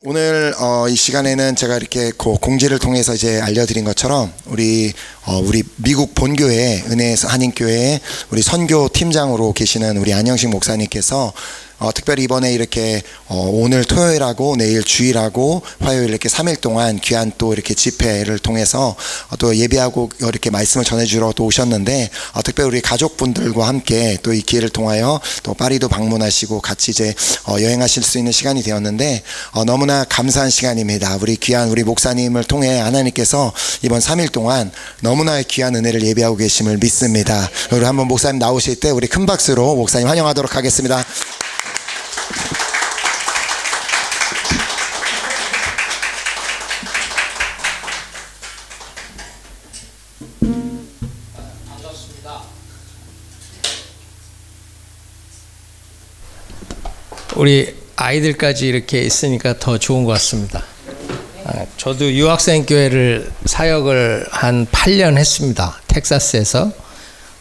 오늘 이 시간에는 제가 이렇게 공지를 통해서 이제 알려드린 것처럼 우리 미국 본교회 은혜 한인교회 우리 선교 팀장으로 계시는 우리 안영식 목사님께서 특별히 이번에 이렇게 오늘 토요일하고 내일 주일하고 화요일 이렇게 3일 동안 귀한 또 이렇게 집회를 통해서 또 예배하고 이렇게 말씀을 전해주러 또 오셨는데 특별히 우리 가족분들과 함께 또 이 기회를 통하여 또 파리도 방문하시고 같이 이제 여행하실 수 있는 시간이 되었는데 너무나 감사한 시간입니다. 우리 귀한 우리 목사님을 통해 하나님께서 이번 3일 동안 너무나 귀한 은혜를 예배하고 계심을 믿습니다. 우리 한번 목사님 나오실 때 우리 큰 박수로 목사님 환영하도록 하겠습니다. 반갑습니다. 우리 아이들까지 이렇게 있으니까 더 좋은 것 같습니다. 저도 유학생 교회를 사역을 한 8년 했습니다. 텍사스에서.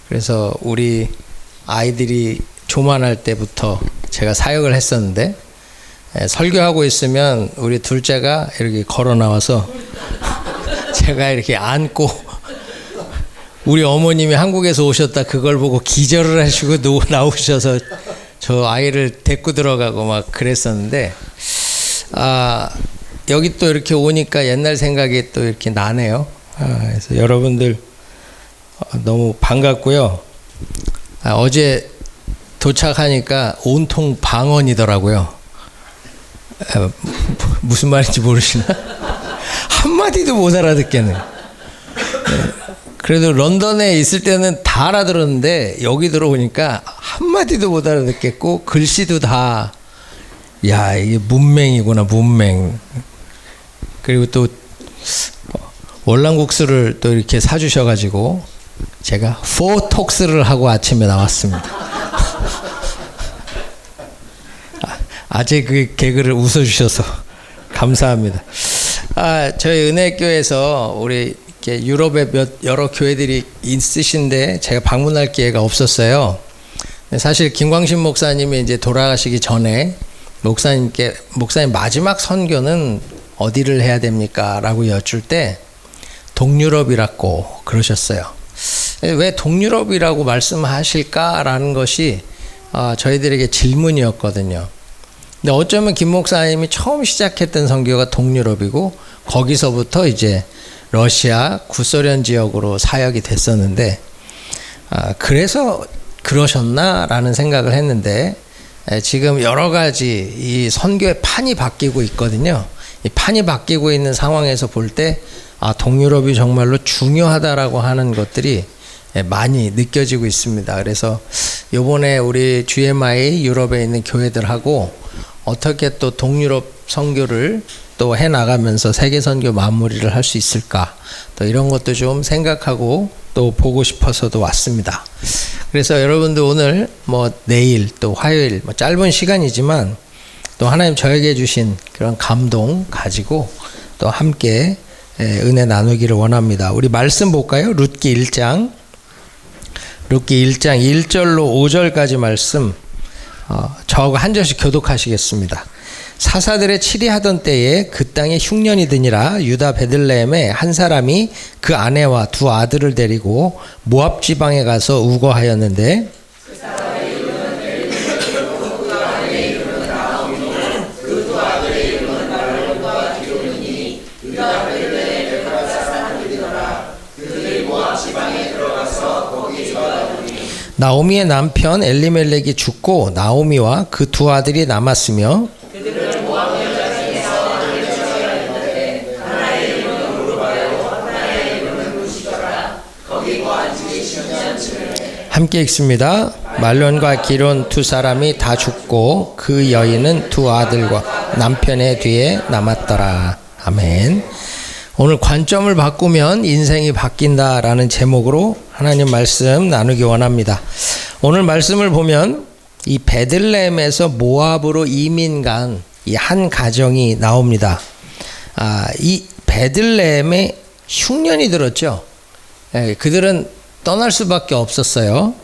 그래서 우리 아이들이 조만할 때부터 제가 사역을 했었는데 설교하고 있으면 우리 둘째가 이렇게 걸어 나와서 제가 이렇게 안고 우리 어머님이 한국에서 오셨다 그걸 보고 기절을 하시고 나오셔서 저 아이를 데리고 들어가고 막 그랬었는데 여기 또 이렇게 오니까 옛날 생각이 또 이렇게 나네요. 그래서 여러분들 너무 반갑고요. 어제 도착하니까 온통 방언이더라고요. 무슨 말인지 모르시나? 한마디도 못 알아듣겠네요. 그래도 런던에 있을 때는 다 알아들었는데 여기 들어오니까 한마디도 못 알아듣겠고 글씨도 다 이게 문맹이구나 문맹. 그리고 또 월남국수를 또 이렇게 사주셔가지고 제가 포톡스를 하고 아침에 나왔습니다. 아재 그 개그를 웃어주셔서 감사합니다. 저희 은혜교회에서 우리 이렇게 유럽에 여러 교회들이 있으신데 제가 방문할 기회가 없었어요. 사실 김광신 목사님이 이제 돌아가시기 전에 목사님 마지막 선교는 어디를 해야 됩니까? 라고 여쭐 때 동유럽이라고 그러셨어요. 왜 동유럽이라고 말씀하실까라는 것이 저희들에게 질문이었거든요. 근데 어쩌면 김 목사님이 처음 시작했던 선교가 동유럽이고 거기서부터 이제 러시아 구소련 지역으로 사역이 됐었는데 그래서 그러셨나라는 생각을 했는데 지금 여러 가지 이 선교의 판이 바뀌고 있거든요. 이 판이 바뀌고 있는 상황에서 볼 때 동유럽이 정말로 중요하다라고 하는 것들이 많이 느껴지고 있습니다. 그래서 이번에 우리 GMI 유럽에 있는 교회들하고 어떻게 또 동유럽 선교를 또 해나가면서 세계 선교 마무리를 할 수 있을까, 또 이런 것도 좀 생각하고 또 보고 싶어서도 왔습니다. 그래서 여러분들 오늘 내일 또 화요일 짧은 시간이지만 또 하나님 저에게 주신 그런 감동 가지고 또 함께 은혜 나누기를 원합니다. 우리 말씀 볼까요? 룻기 1장 1절로 5절까지 말씀 저하고 한 절씩 교독하시겠습니다. 사사들의 치리하던 때에 그 땅에 흉년이 드니라. 유다 베들레헴에 한 사람이 그 아내와 두 아들을 데리고 모압 지방에 가서 우거하였는데 나오미의 남편 엘리멜렉이 죽고 나오미와 그 두 아들이 남았으며 그들은 모압 여자 중에서 아들 저였는데 하나의 이름은 오르바요 하나의 이름은 루시더라. 거기 거한 지 10년쯤에 함께 읽습니다. 말론과 기론 두 사람이 다 죽고 그 여인은 두 아들과 남편의 뒤에 남았더라. 아멘. 오늘 관점을 바꾸면 인생이 바뀐다라는 제목으로 하나님 말씀 나누기 원합니다. 오늘 말씀을 보면 이 베들레헴에서 모압으로 이민 간 이 한 가정이 나옵니다. 이 베들레헴에 흉년이 들었죠. 그들은 떠날 수밖에 없었어요.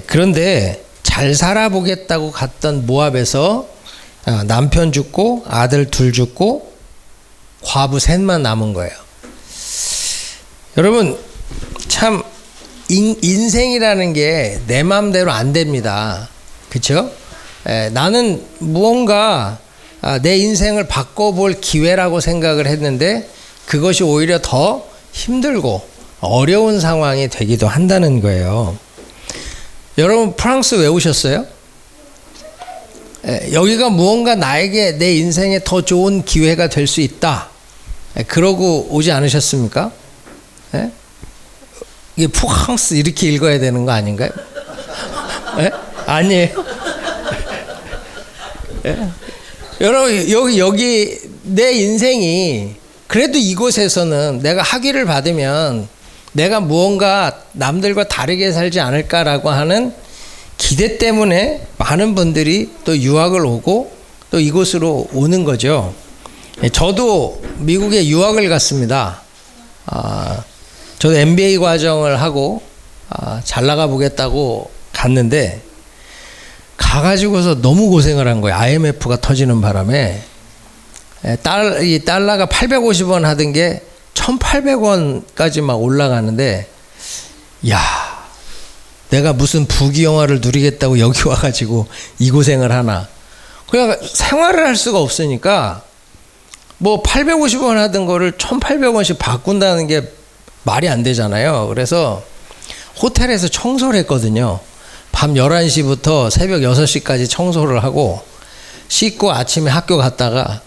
그런데 잘 살아보겠다고 갔던 모압에서 남편 죽고 아들 둘 죽고 과부 셋만 남은 거예요. 여러분 참 인생이라는 게 내 마음대로 안 됩니다. 그렇죠? 나는 무언가 내 인생을 바꿔볼 기회라고 생각을 했는데 그것이 오히려 더 힘들고 어려운 상황이 되기도 한다는 거예요. 여러분 프랑스 왜 오셨어요? 여기가 무언가 나에게 내 인생에 더 좋은 기회가 될 수 있다. 그러고 오지 않으셨습니까? 이게 프랑스 이렇게 읽어야 되는 거 아닌가요? 아니에요. 여러분 여기 내 인생이 그래도 이곳에서는 내가 학위를 받으면 내가 무언가 남들과 다르게 살지 않을까라고 하는 기대 때문에 많은 분들이 또 유학을 오고 또 이곳으로 오는 거죠. 저도 미국에 유학을 갔습니다. 저도 MBA 과정을 하고 잘 나가 보겠다고 갔는데 가가지고서 너무 고생을 한 거예요. IMF가 터지는 바람에 이 달러가 850원 하던 게 1800원까지 막 올라가는데 야 내가 무슨 부귀영화를 누리겠다고 여기 와가지고 이 고생을 하나. 그냥 생활을 할 수가 없으니까 뭐 850원 하던 거를 1800원씩 바꾼다는 게 말이 안 되잖아요. 그래서 호텔에서 청소를 했거든요. 밤 11시부터 새벽 6시까지 청소를 하고 씻고 아침에 학교 갔다가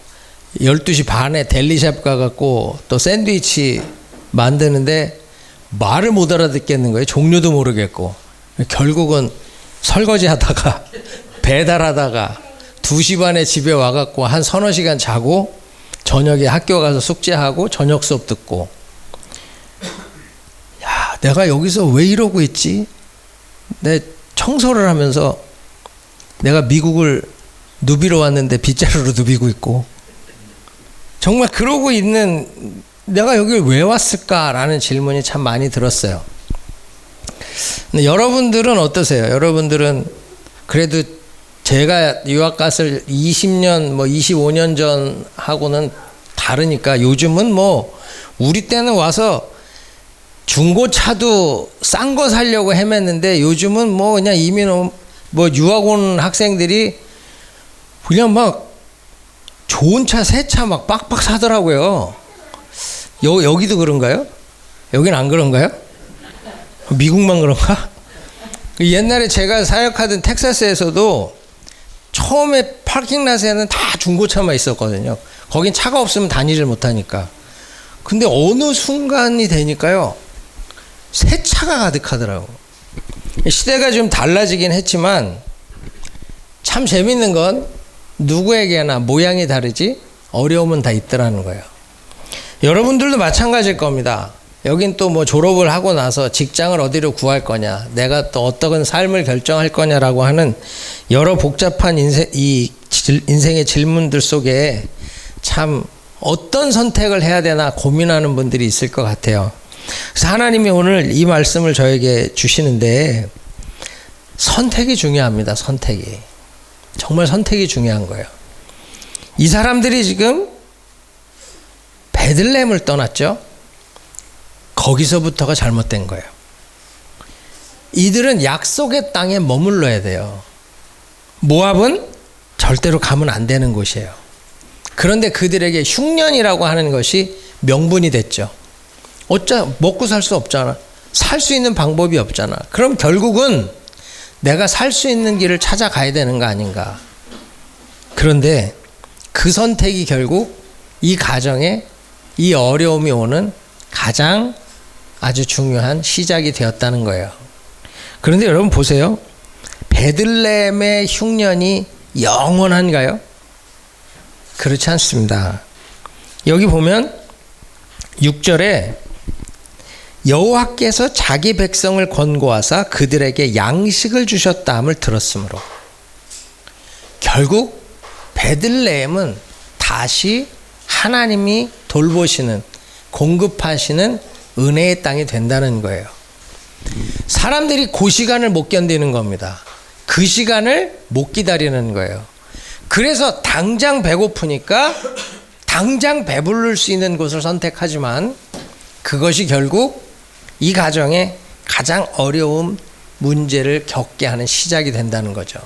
12시 반에 델리샵 가갖고 또 샌드위치 만드는데 말을 못 알아듣겠는 거예요. 종류도 모르겠고. 결국은 설거지 하다가 배달하다가 2시 반에 집에 와갖고 한 서너 시간 자고 저녁에 학교 가서 숙제하고 저녁 수업 듣고 야 내가 여기서 왜 이러고 있지? 내 청소를 하면서 내가 미국을 누비러 왔는데 빗자루로 누비고 있고 정말 그러고 있는 내가 여기 왜 왔을까라는 질문이 참 많이 들었어요. 근데 여러분들은 어떠세요? 여러분들은 그래도 제가 유학 갔을 20년 뭐 25년 전하고는 다르니까 요즘은 뭐 우리 때는 와서 중고차도 싼 거 사려고 헤맸는데 요즘은 뭐 그냥 이민 뭐 유학 온 학생들이 그냥 막 좋은 차 새 차 막 빡빡 사더라고요. 여기도 그런가요? 여긴 안 그런가요? 미국만 그런가? 옛날에 제가 사역하던 텍사스에서도 처음에 파킹랏에는 다 중고차만 있었거든요. 거긴 차가 없으면 다니질 못하니까. 근데 어느 순간이 되니까요. 새 차가 가득하더라고. 시대가 좀 달라지긴 했지만 참 재밌는 건 누구에게나 모양이 다르지 어려움은 다 있더라는 거예요. 여러분들도 마찬가지일 겁니다. 여긴 또 뭐 졸업을 하고 나서 직장을 어디로 구할 거냐, 내가 또 어떤 삶을 결정할 거냐라고 하는 여러 복잡한 인생의 질문들 속에 참 어떤 선택을 해야 되나 고민하는 분들이 있을 것 같아요. 그래서 하나님이 오늘 이 말씀을 저에게 주시는데 선택이 중요합니다. 선택이. 정말 선택이 중요한 거예요. 이 사람들이 지금 베들레헴을 떠났죠. 거기서부터가 잘못된 거예요. 이들은 약속의 땅에 머물러야 돼요. 모압은 절대로 가면 안 되는 곳이에요. 그런데 그들에게 흉년이라고 하는 것이 명분이 됐죠. 먹고 살 수 없잖아. 살 수 있는 방법이 없잖아. 그럼 결국은 내가 살 수 있는 길을 찾아가야 되는 거 아닌가. 그런데 그 선택이 결국 이 가정에 이 어려움이 오는 가장 아주 중요한 시작이 되었다는 거예요. 그런데 여러분 보세요. 베들레헴의 흉년이 영원한가요? 그렇지 않습니다. 여기 보면 6절에 여호와께서 자기 백성을 권고하사 그들에게 양식을 주셨다함을 들었으므로 결국 베들레헴은 다시 하나님이 돌보시는 공급하시는 은혜의 땅이 된다는 거예요. 사람들이 그 시간을 못 견디는 겁니다. 그 시간을 못 기다리는 거예요. 그래서 당장 배고프니까 당장 배부를 수 있는 곳을 선택하지만 그것이 결국 이 가정에 가장 어려운 문제를 겪게 하는 시작이 된다는 거죠.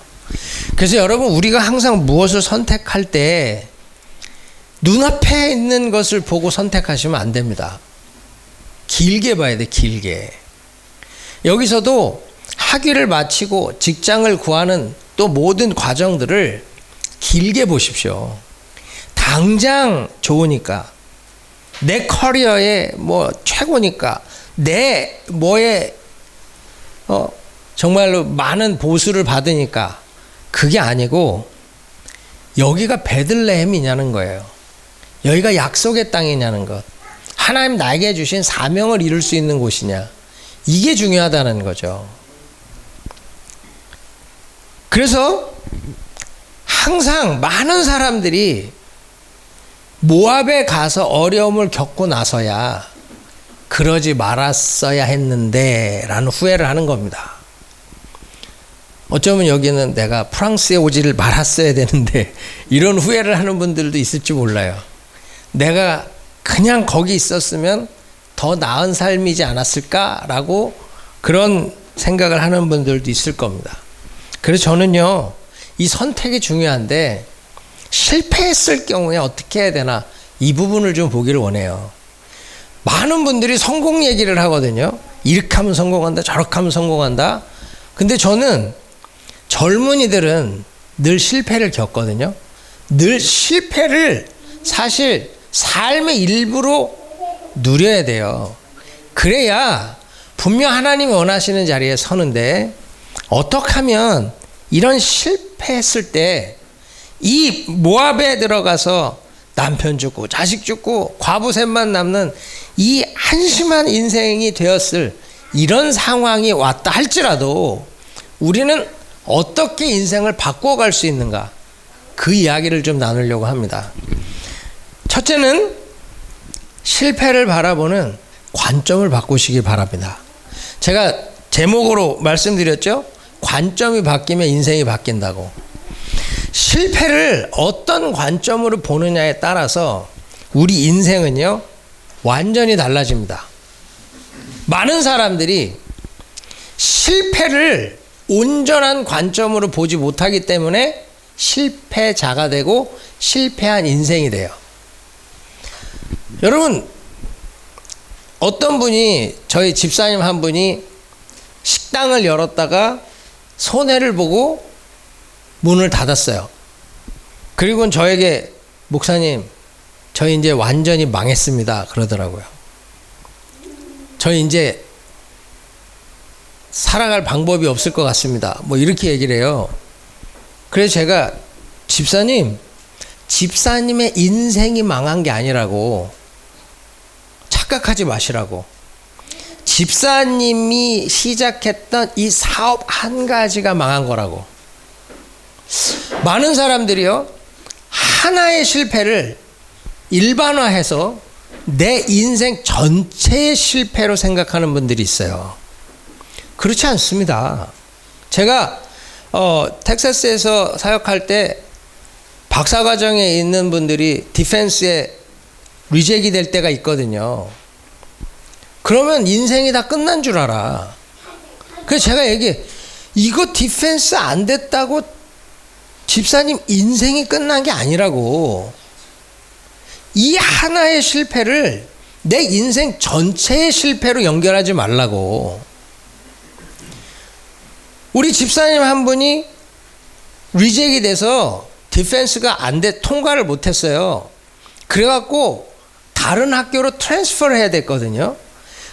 그래서 여러분, 우리가 항상 무엇을 선택할 때 눈앞에 있는 것을 보고 선택하시면 안 됩니다. 길게 봐야 돼, 길게. 여기서도 학위를 마치고 직장을 구하는 또 모든 과정들을 길게 보십시오. 당장 좋으니까, 내 커리어의 뭐 최고니까, 내 뭐에 정말로 많은 보수를 받으니까, 그게 아니고 여기가 베들레헴이냐는 거예요. 여기가 약속의 땅이냐는 것. 하나님 나에게 주신 사명을 이룰 수 있는 곳이냐. 이게 중요하다는 거죠. 그래서 항상 많은 사람들이 모압에 가서 어려움을 겪고 나서야 그러지 말았어야 했는데 라는 후회를 하는 겁니다. 어쩌면 여기는 내가 프랑스에 오지를 말았어야 되는데 이런 후회를 하는 분들도 있을지 몰라요. 내가 그냥 거기 있었으면 더 나은 삶이지 않았을까라고 그런 생각을 하는 분들도 있을 겁니다. 그래서 저는요, 이 선택이 중요한데 실패했을 경우에 어떻게 해야 되나, 이 부분을 좀 보기를 원해요. 많은 분들이 성공 얘기를 하거든요. 이렇게 하면 성공한다, 저렇게 하면 성공한다. 근데 저는 젊은이들은 늘 실패를 겪거든요. 늘 실패를 사실 삶의 일부로 누려야 돼요. 그래야 분명 하나님이 원하시는 자리에 서는데, 어떻게 하면 이런 실패했을 때 이 모압에 들어가서 남편 죽고 자식 죽고 과부셋만 남는 이 한심한 인생이 되었을 이런 상황이 왔다 할지라도 우리는 어떻게 인생을 바꿔갈 수 있는가, 그 이야기를 좀 나누려고 합니다. 첫째는 실패를 바라보는 관점을 바꾸시기 바랍니다. 제가 제목으로 말씀드렸죠? 관점이 바뀌면 인생이 바뀐다고. 실패를 어떤 관점으로 보느냐에 따라서 우리 인생은요, 완전히 달라집니다. 많은 사람들이 실패를 온전한 관점으로 보지 못하기 때문에 실패자가 되고 실패한 인생이 돼요. 여러분, 어떤 분이, 저희 집사님 한 분이 식당을 열었다가 손해를 보고 문을 닫았어요. 그리고는 저에게, 목사님, 저희 이제 완전히 망했습니다, 그러더라고요. 저희 이제 살아갈 방법이 없을 것 같습니다, 뭐 이렇게 얘기를 해요. 그래서 제가, 집사님의 인생이 망한 게 아니라고, 착각하지 마시라고. 집사님이 시작했던 이 사업 한 가지가 망한 거라고. 많은 사람들이요, 하나의 실패를 일반화해서 내 인생 전체의 실패로 생각하는 분들이 있어요. 그렇지 않습니다. 제가 텍사스에서 사역할 때 박사과정에 있는 분들이 디펜스에 리젝이 될 때가 있거든요. 그러면 인생이 다 끝난 줄 알아. 그래서 제가 얘기해, 이거 디펜스 안 됐다고 집사님 인생이 끝난 게 아니라고. 이 하나의 실패를 내 인생 전체의 실패로 연결하지 말라고. 우리 집사님 한 분이 리젝이 돼서 디펜스가 안 돼, 통과를 못했어요. 그래갖고 다른 학교로 트랜스퍼를 해야 됐거든요.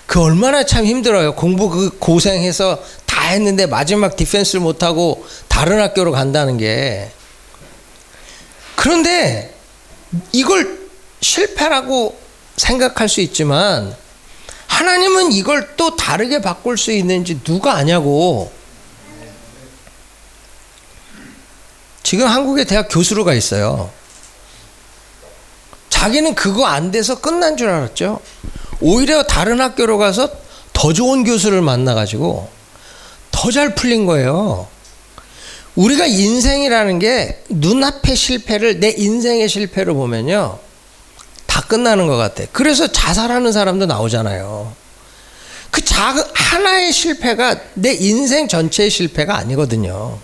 그 얼마나 참 힘들어요. 공부 그 고생해서 다 했는데 마지막 디펜스를 못하고 다른 학교로 간다는 게. 그런데 이걸 실패라고 생각할 수 있지만 하나님은 이걸 또 다르게 바꿀 수 있는지 누가 아냐고. 지금 한국에 대학 교수로 가 있어요. 자기는 그거 안 돼서 끝난 줄 알았죠. 오히려 다른 학교로 가서 더 좋은 교수를 만나가지고 더 잘 풀린 거예요. 우리가 인생이라는 게 눈앞의 실패를 내 인생의 실패로 보면요, 다 끝나는 것 같아. 그래서 자살하는 사람도 나오잖아요. 그 작은 하나의 실패가 내 인생 전체의 실패가 아니거든요.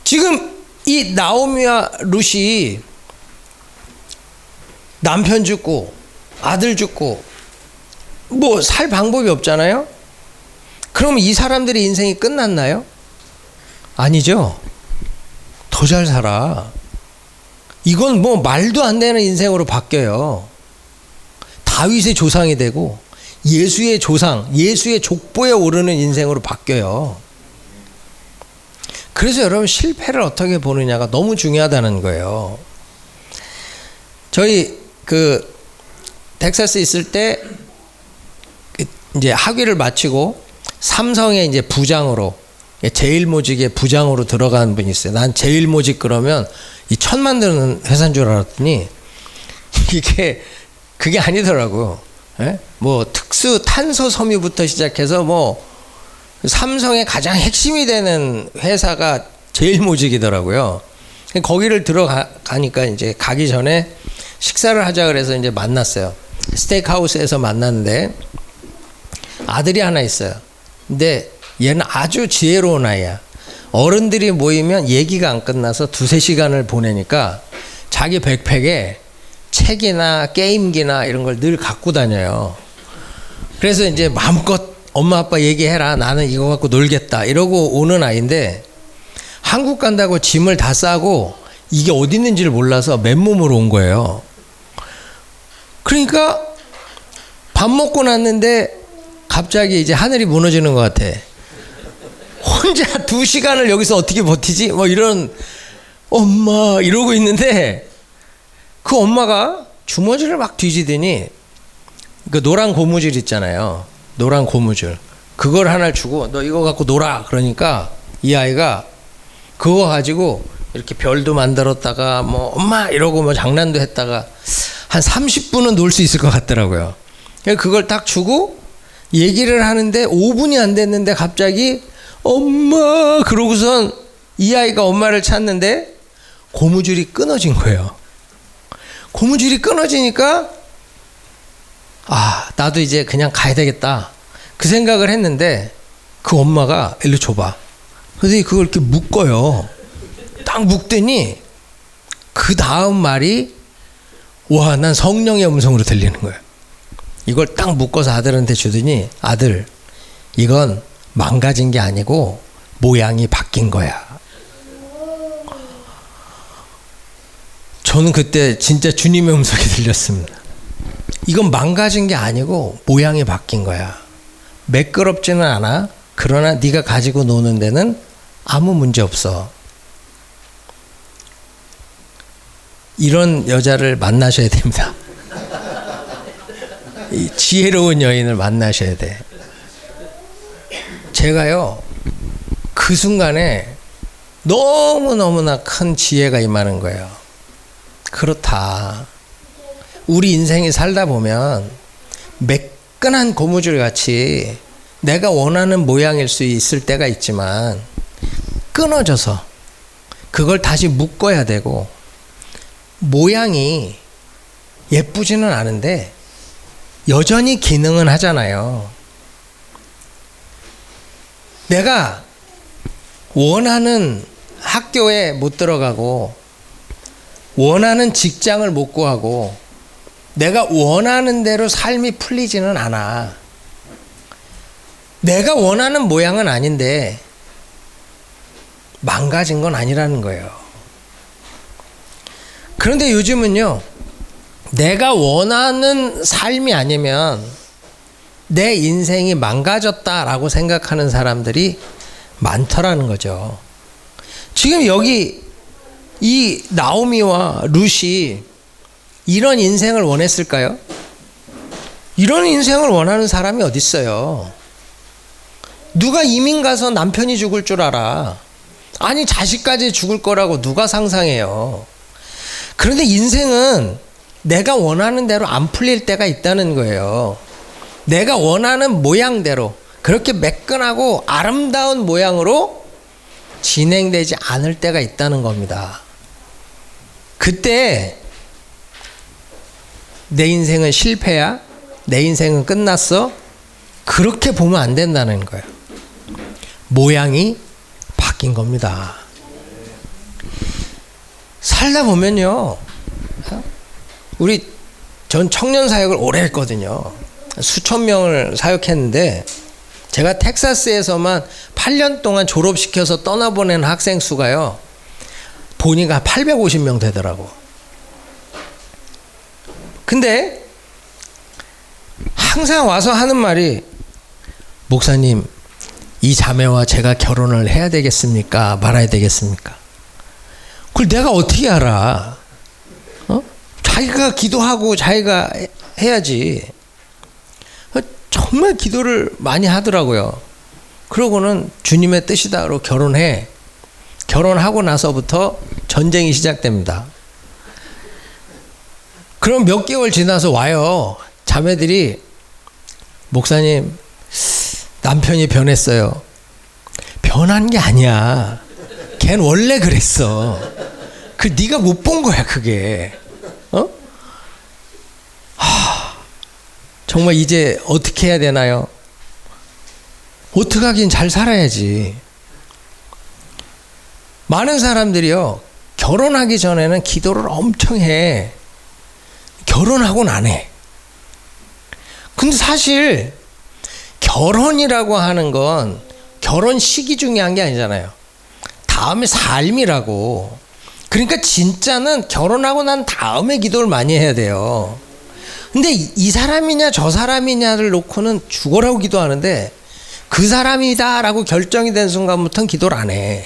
지금 이 나오미와 룻이 남편 죽고 아들 죽고 뭐 살 방법이 없잖아요. 그럼 이 사람들의 인생이 끝났나요? 아니죠. 더 잘 살아. 이건 뭐 말도 안 되는 인생으로 바뀌어요. 다윗의 조상이 되고 예수의 조상, 예수의 족보에 오르는 인생으로 바뀌어요. 그래서 여러분, 실패를 어떻게 보느냐가 너무 중요하다는 거예요. 저희 텍사스 있을 때 이제 학위를 마치고 삼성의 이제 부장으로, 제일모직의 부장으로 들어간 분이 있어요. 난 제일모직 그러면 이 천만 드는 회사인 줄 알았더니 그게 아니더라고요. 예? 뭐 특수 탄소 섬유부터 시작해서 뭐 삼성의 가장 핵심이 되는 회사가 제일모직이더라고요. 거기를 들어가니까 이제 가기 전에 식사를 하자 그래서 이제 만났어요. 스테이크하우스에서 만났는데 아들이 하나 있어요. 근데 얘는 아주 지혜로운 아이야. 어른들이 모이면 얘기가 안 끝나서 2-3시간을 보내니까 자기 백팩에 책이나 게임기나 이런 걸 늘 갖고 다녀요. 그래서 이제 마음껏 엄마 아빠 얘기해라, 나는 이거 갖고 놀겠다 이러고 오는 아이인데, 한국 간다고 짐을 다 싸고 이게 어디 있는지를 몰라서 맨몸으로 온 거예요. 그러니까 밥 먹고 났는데 갑자기 이제 하늘이 무너지는 것 같아. 혼자 2시간을 여기서 어떻게 버티지? 뭐 이런, 엄마 이러고 있는데 그 엄마가 주머니를 막 뒤지더니 그 노란 고무줄 있잖아요. 노란 고무줄. 그걸 하나 주고 너 이거 갖고 놀아. 그러니까 이 아이가 그거 가지고 이렇게 별도 만들었다가 뭐 엄마 이러고 뭐 장난도 했다가 한 30분은 놀 수 있을 것 같더라고요. 그걸 딱 주고 얘기를 하는데 5분이 안 됐는데 갑자기 엄마 그러고선 이 아이가 엄마를 찾는데 고무줄이 끊어진 거예요. 고무줄이 끊어지니까 나도 이제 그냥 가야 되겠다 그 생각을 했는데 그 엄마가 일로 줘봐. 그래서 그걸 이렇게 묶어요. 딱 묶더니 그 다음 말이 와, 난 성령의 음성으로 들리는 거예요. 이걸 딱 묶어서 아들한테 주더니 아들, 이건 망가진 게 아니고 모양이 바뀐 거야. 저는 그때 진짜 주님의 음성이 들렸습니다. 이건 망가진 게 아니고 모양이 바뀐 거야. 매끄럽지는 않아. 그러나 네가 가지고 노는 데는 아무 문제 없어. 이런 여자를 만나셔야 됩니다. 이 지혜로운 여인을 만나셔야 돼. 제가요, 그 순간에 너무너무나 큰 지혜가 임하는 거예요. 그렇다. 우리 인생이 살다 보면 매끈한 고무줄 같이 내가 원하는 모양일 수 있을 때가 있지만 끊어져서 그걸 다시 묶어야 되고, 모양이 예쁘지는 않은데 여전히 기능은 하잖아요. 내가 원하는 학교에 못 들어가고 원하는 직장을 못 구하고 내가 원하는 대로 삶이 풀리지는 않아. 내가 원하는 모양은 아닌데 망가진 건 아니라는 거예요. 그런데 요즘은요, 내가 원하는 삶이 아니면 내 인생이 망가졌다라고 생각하는 사람들이 많더라는 거죠. 지금 여기 이 나오미와 룻이 이런 인생을 원했을까요? 이런 인생을 원하는 사람이 어디 있어요? 누가 이민 가서 남편이 죽을 줄 알아? 아니, 자식까지 죽을 거라고 누가 상상해요? 그런데 인생은 내가 원하는 대로 안 풀릴 때가 있다는 거예요. 내가 원하는 모양대로, 그렇게 매끈하고 아름다운 모양으로 진행되지 않을 때가 있다는 겁니다. 그때 내 인생은 실패야? 내 인생은 끝났어? 그렇게 보면 안 된다는 거예요. 모양이 바뀐 겁니다. 살다 보면요, 전 청년 사역을 오래 했거든요. 수천 명을 사역했는데 제가 텍사스에서만 8년 동안 졸업시켜서 떠나보낸 학생 수가요, 보니까 850명 되더라고. 근데 항상 와서 하는 말이, 목사님, 이 자매와 제가 결혼을 해야 되겠습니까? 말아야 되겠습니까? 그걸 내가 어떻게 알아? 자기가 기도하고 자기가 해야지. 정말 기도를 많이 하더라고요. 그러고는 주님의 뜻이다로 결혼해. 결혼하고 나서부터 전쟁이 시작됩니다. 그럼 몇 개월 지나서 와요. 자매들이, 목사님, 남편이 변했어요. 변한 게 아니야. 걘 원래 그랬어. 네가 못 본 거야, 그게. 정말 이제 어떻게 해야 되나요? 어떻게 하긴 잘 살아야지. 많은 사람들이요, 결혼하기 전에는 기도를 엄청 해. 결혼하고는 안 해. 근데 사실 결혼이라고 하는 건 결혼 시기 중요한 게 아니잖아요. 다음에 삶이라고. 그러니까 진짜는 결혼하고 난 다음에 기도를 많이 해야 돼요. 근데 이 사람이냐 저 사람이냐를 놓고는 죽어라고 기도하는데, 그 사람이다라고 결정이 된 순간부터는 기도를 안 해.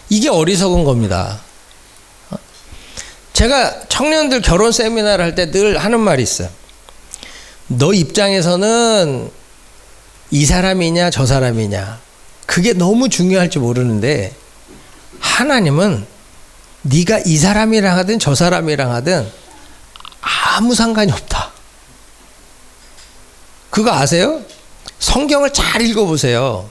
이게 어리석은 겁니다. 제가 청년들 결혼 세미나를 할 때 늘 하는 말이 있어요. 너 입장에서는 이 사람이냐 저 사람이냐 그게 너무 중요할지 모르는데, 하나님은 네가 이 사람이랑 하든 저 사람이랑 하든 아무 상관이 없다. 그거 아세요? 성경을 잘 읽어보세요.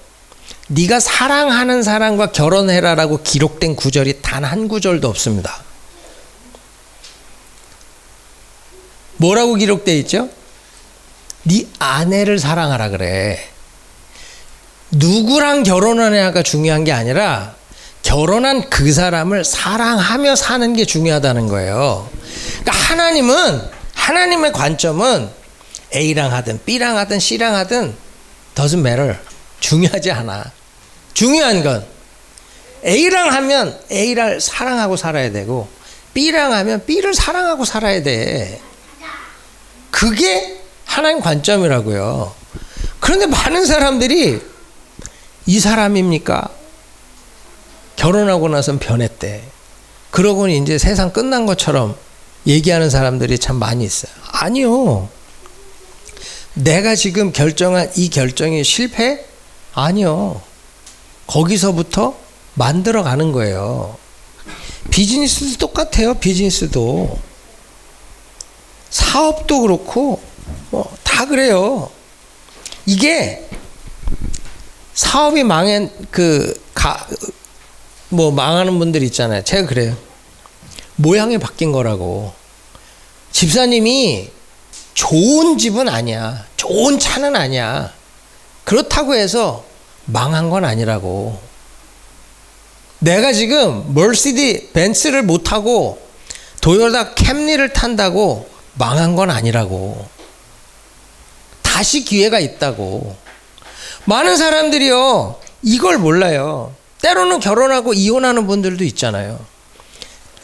네가 사랑하는 사람과 결혼해라라고 기록된 구절이 단 한 구절도 없습니다. 뭐라고 기록되어 있죠? 네 아내를 사랑하라 그래. 누구랑 결혼하냐가 중요한 게 아니라 결혼한 그 사람을 사랑하며 사는 게 중요하다는 거예요. 그러니까 하나님의 관점은 A랑 하든 B랑 하든 C랑 하든 doesn't matter. 중요하지 않아. 중요한 건 A랑 하면 A를 사랑하고 살아야 되고, B랑 하면 B를 사랑하고 살아야 돼. 그게 하나님 관점이라고요. 그런데 많은 사람들이 이 사람입니까? 결혼하고 나선 변했대. 그러고는 이제 세상 끝난 것처럼 얘기하는 사람들이 참 많이 있어요. 아니요. 내가 지금 결정한 이 결정이 실패? 아니요. 거기서부터 만들어가는 거예요. 비즈니스도 똑같아요. 비즈니스도. 사업도 그렇고 다 그래요. 이게 사업이 망한 망하는 분들 있잖아요. 제가 그래요. 모양이 바뀐 거라고. 집사님이 좋은 집은 아니야. 좋은 차는 아니야. 그렇다고 해서 망한 건 아니라고. 내가 지금 머시디스 벤츠를 못 타고 도요타 캠리를 탄다고 망한 건 아니라고. 다시 기회가 있다고. 많은 사람들이요, 이걸 몰라요. 때로는 결혼하고 이혼하는 분들도 있잖아요.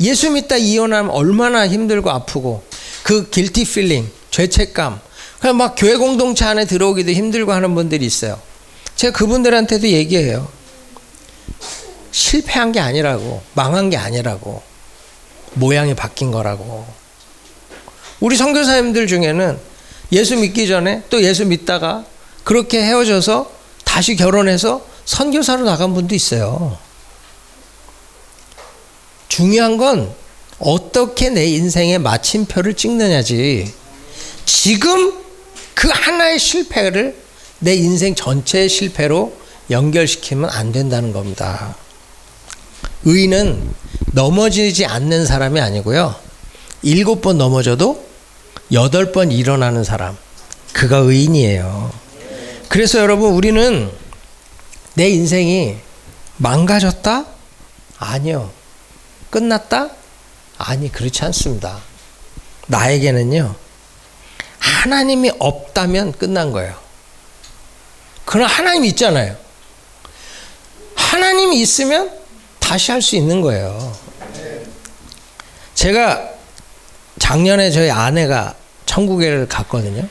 예수 믿다 이혼하면 얼마나 힘들고 아프고, 그 guilty feeling, 죄책감, 그냥 막 교회 공동체 안에 들어오기도 힘들고 하는 분들이 있어요. 제가 그분들한테도 얘기해요. 실패한 게 아니라고, 망한 게 아니라고, 모양이 바뀐 거라고. 우리 선교사님들 중에는 예수 믿기 전에 또 예수 믿다가 그렇게 헤어져서 다시 결혼해서 선교사로 나간 분도 있어요. 중요한 건 어떻게 내 인생의 마침표를 찍느냐지. 지금 그 하나의 실패를 내 인생 전체의 실패로 연결시키면 안 된다는 겁니다. 의인은 넘어지지 않는 사람이 아니고요. 7번 넘어져도 8번 일어나는 사람. 그가 의인이에요. 그래서 여러분, 우리는 내 인생이 망가졌다? 아니요. 끝났다? 아니, 그렇지 않습니다. 나에게는요, 하나님이 없다면 끝난 거예요. 그러나 하나님이 있잖아요. 하나님이 있으면 다시 할 수 있는 거예요. 제가 작년에 저희 아내가 천국에를 갔거든요.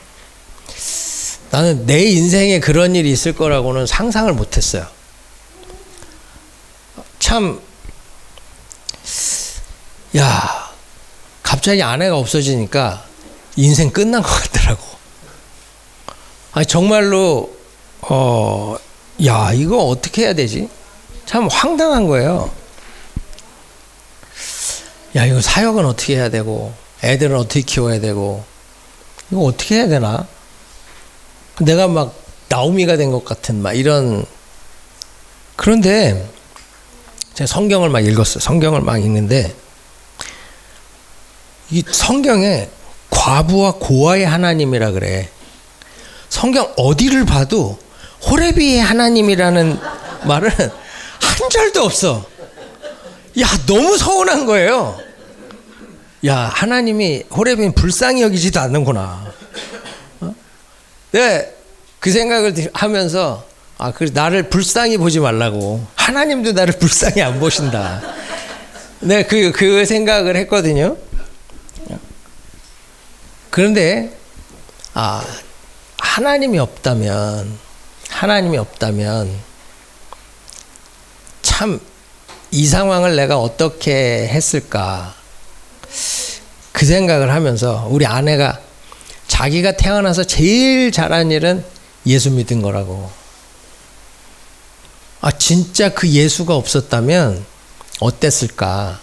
나는 내 인생에 그런 일이 있을 거라고는 상상을 못했어요. 참, 야, 갑자기 아내가 없어지니까 인생 끝난 것 같더라고. 아니, 정말로, 야, 이거 어떻게 해야 되지? 참 황당한 거예요. 야, 이거 사역은 어떻게 해야 되고, 애들은 어떻게 키워야 되고, 이거 어떻게 해야 되나? 내가 막 나오미가 된 것 같은 막 이런. 그런데 제가 성경을 막 읽었어요. 성경을 막 읽는데 이 성경에 과부와 고아의 하나님이라 그래. 성경 어디를 봐도 호레비의 하나님이라는 말은 한 절도 없어. 야, 너무 서운한 거예요. 야, 하나님이 호레비는 불쌍히 여기지도 않는구나. 네, 그 생각을 하면서, 아, 그 나를 불쌍히 보지 말라고. 하나님도 나를 불쌍히 안 보신다. 네, 그 생각을 했거든요. 그런데, 하나님이 없다면 참 이 상황을 내가 어떻게 했을까. 그 생각을 하면서 우리 아내가 자기가 태어나서 제일 잘한 일은 예수 믿은 거라고. 진짜 그 예수가 없었다면 어땠을까?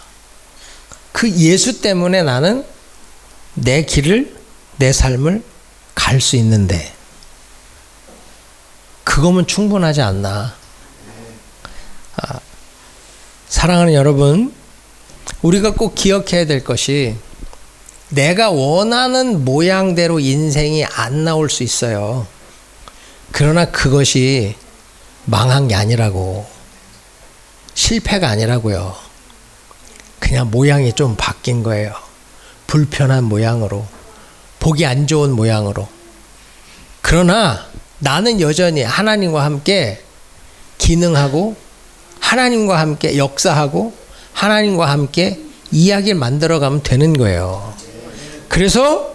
그 예수 때문에 나는 내 길을, 내 삶을 갈 수 있는데 그거면 충분하지 않나. 사랑하는 여러분, 우리가 꼭 기억해야 될 것이 내가 원하는 모양대로 인생이 안 나올 수 있어요. 그러나 그것이 망한 게 아니라고. 실패가 아니라고요. 그냥 모양이 좀 바뀐 거예요. 불편한 모양으로, 보기 안 좋은 모양으로. 그러나 나는 여전히 하나님과 함께 기능하고, 하나님과 함께 역사하고, 하나님과 함께 이야기를 만들어가면 되는 거예요. 그래서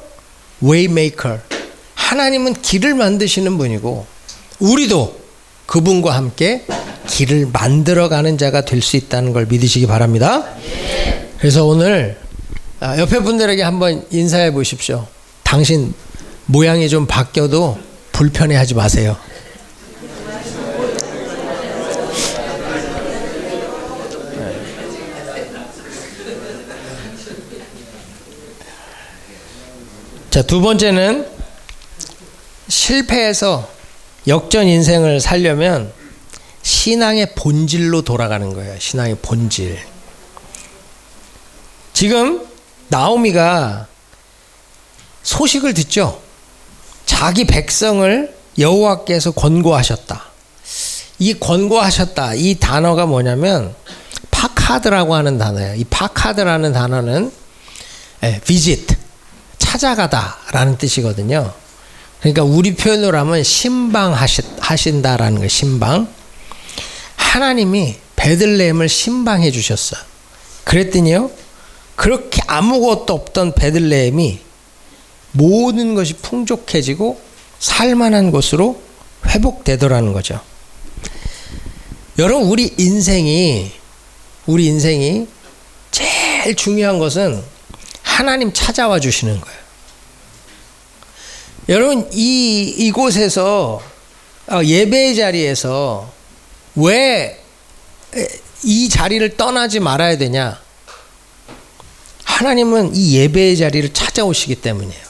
웨이메이커, 하나님은 길을 만드시는 분이고 우리도 그분과 함께 길을 만들어가는 자가 될 수 있다는 걸 믿으시기 바랍니다. 그래서 오늘 옆에 분들에게 한번 인사해 보십시오. 당신 모양이 좀 바뀌어도 불편해하지 마세요. 자, 두 번째는 실패해서 역전 인생을 살려면 신앙의 본질로 돌아가는 거예요. 신앙의 본질. 지금 나오미가 소식을 듣죠. 자기 백성을 여호와께서 권고하셨다. 이 권고하셨다, 이 단어가 뭐냐면 파카드라고 하는 단어예요. 이 파카드라는 단어는 visit, 찾아가다라는 뜻이거든요. 그러니까 우리 표현으로 하면 신방하신다라는 거예요. 신방. 하나님이 베들레헴을 신방해 주셨어요. 그랬더니요, 그렇게 아무것도 없던 베들레헴이 모든 것이 풍족해지고 살만한 곳으로 회복되더라는 거죠. 여러분, 우리 인생이 제일 중요한 것은 하나님 찾아와 주시는 거예요. 여러분, 이곳에서, 예배의 자리에서 왜 이 자리를 떠나지 말아야 되냐? 하나님은 이 예배의 자리를 찾아오시기 때문이에요.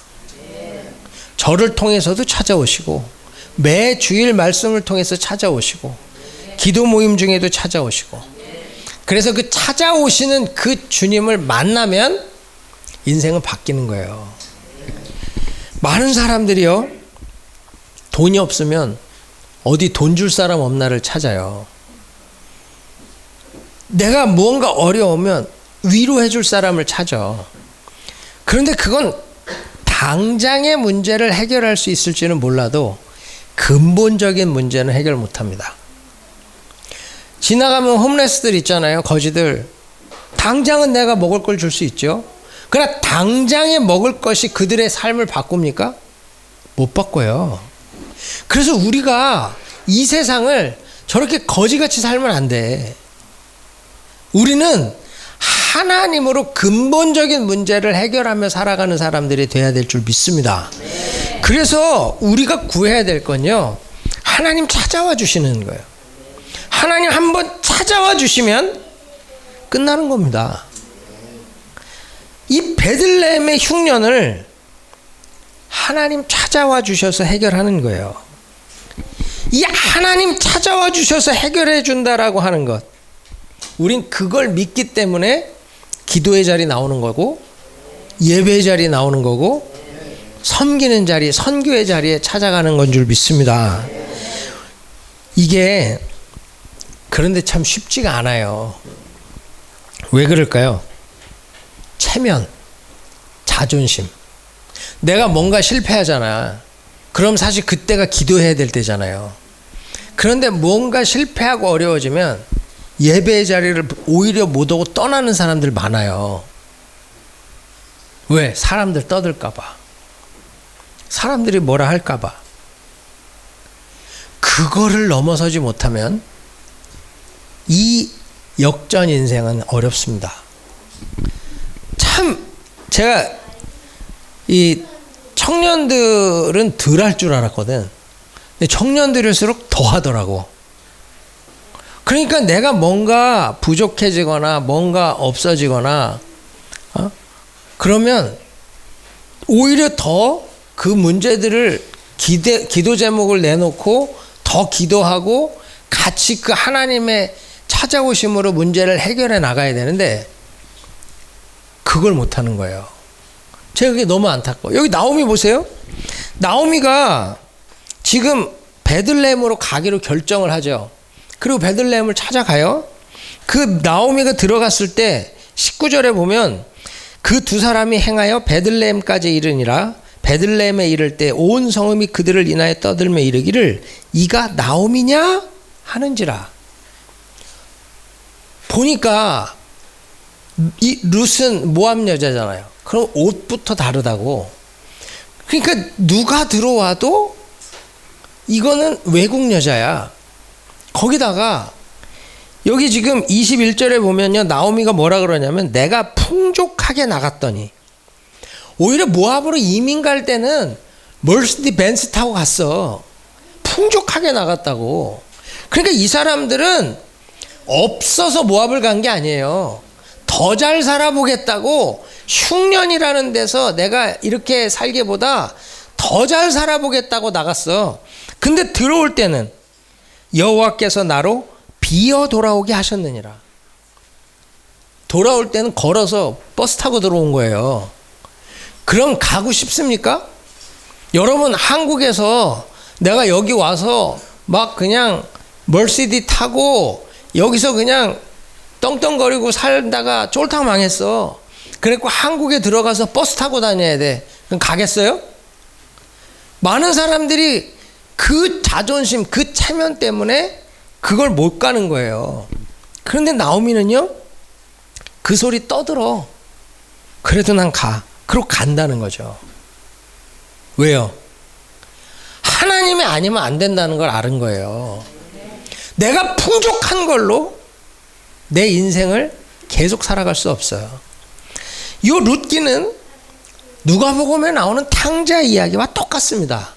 저를 통해서도 찾아오시고 매 주일 말씀을 통해서 찾아오시고 기도 모임 중에도 찾아오시고 그래서 그 찾아오시는 그 주님을 만나면 인생은 바뀌는 거예요. 많은 사람들이요 돈이 없으면 어디 돈 줄 사람 없나를 찾아요. 내가 무언가 어려우면 위로해 줄 사람을 찾아. 그런데 그건 당장의 문제를 해결할 수 있을지는 몰라도 근본적인 문제는 해결 못합니다. 지나가면 홈레스들 있잖아요. 거지들. 당장은 내가 먹을 걸 줄 수 있죠. 그러나 당장에 먹을 것이 그들의 삶을 바꿉니까? 못 바꿔요. 그래서 우리가 이 세상을 저렇게 거지같이 살면 안 돼. 우리는 하나님으로 근본적인 문제를 해결하며 살아가는 사람들이 돼야 될 줄 믿습니다. 그래서 우리가 구해야 될 건요, 하나님 찾아와 주시는 거예요. 하나님 한번 찾아와 주시면 끝나는 겁니다. 이 베들레헴의 흉년을 하나님 찾아와 주셔서 해결하는 거예요. 이 하나님 찾아와 주셔서 해결해 준다라고 하는 것, 우린 그걸 믿기 때문에 기도의 자리 나오는 거고, 예배의 자리 나오는 거고, 섬기는 자리, 선교의 자리에 찾아가는 건 줄 믿습니다. 이게 그런데 참 쉽지가 않아요. 왜 그럴까요? 체면, 자존심. 내가 뭔가 실패하잖아. 그럼 사실 그때가 기도해야 될 때잖아요. 그런데 뭔가 실패하고 어려워지면 예배의 자리를 오히려 못 오고 떠나는 사람들 많아요. 왜? 사람들 떠들까봐. 사람들이 뭐라 할까봐. 그거를 넘어서지 못하면 이 역전 인생은 어렵습니다. 참 제가 이 청년들은 덜 할 줄 알았거든. 근데 청년들일수록 더 하더라고. 그러니까 내가 뭔가 부족해지거나 뭔가 없어지거나 그러면 오히려 더 그 문제들을 기도 제목을 내놓고 더 기도하고 같이 그 하나님의 찾아오심으로 문제를 해결해 나가야 되는데 그걸 못하는 거예요. 제가 그게 너무 안타까워요. 여기 나오미 보세요. 나오미가 지금 베들레헴으로 가기로 결정을 하죠. 그리고 베들레헴을 찾아가요. 그 나오미가 들어갔을 때 19절에 보면 그 두 사람이 행하여 베들레헴까지 이르니라. 베들레헴에 이를 때 온 성읍이 그들을 인하여 떠들며 이르기를 이가 나오미냐 하는지라. 보니까 이 룻은 모압 여자잖아요. 그럼 옷부터 다르다고. 그러니까 누가 들어와도 이거는 외국 여자야. 거기다가 여기 지금 21절에 보면요, 나오미가 뭐라 그러냐면 내가 풍족하게 나갔더니, 오히려 모압으로 이민 갈 때는 멀스디 벤츠 타고 갔어. 풍족하게 나갔다고. 그러니까 이 사람들은 없어서 모압을 간 게 아니에요. 더 잘 살아보겠다고 흉년이라는 데서 내가 이렇게 살기보다 더 잘 살아보겠다고 나갔어. 근데 들어올 때는 여호와께서 나로 비어 돌아오게 하셨느니라. 돌아올 때는 걸어서 버스 타고 들어온 거예요. 그럼 가고 싶습니까? 여러분, 한국에서 내가 여기 와서 막 그냥 멀시디 타고 여기서 그냥 떵떵거리고 살다가 쫄딱 망했어. 그래갖고 한국에 들어가서 버스 타고 다녀야 돼. 그럼 가겠어요? 많은 사람들이 그 자존심, 그 체면 때문에 그걸 못 가는 거예요. 그런데 나오미는요, 그 소리 떠들어. 그래도 난 가. 그러고 간다는 거죠. 왜요? 하나님이 아니면 안 된다는 걸 아는 거예요. 내가 풍족한 걸로 내 인생을 계속 살아갈 수 없어요. 이 룻기는 누가복음에 나오는 탕자 이야기와 똑같습니다.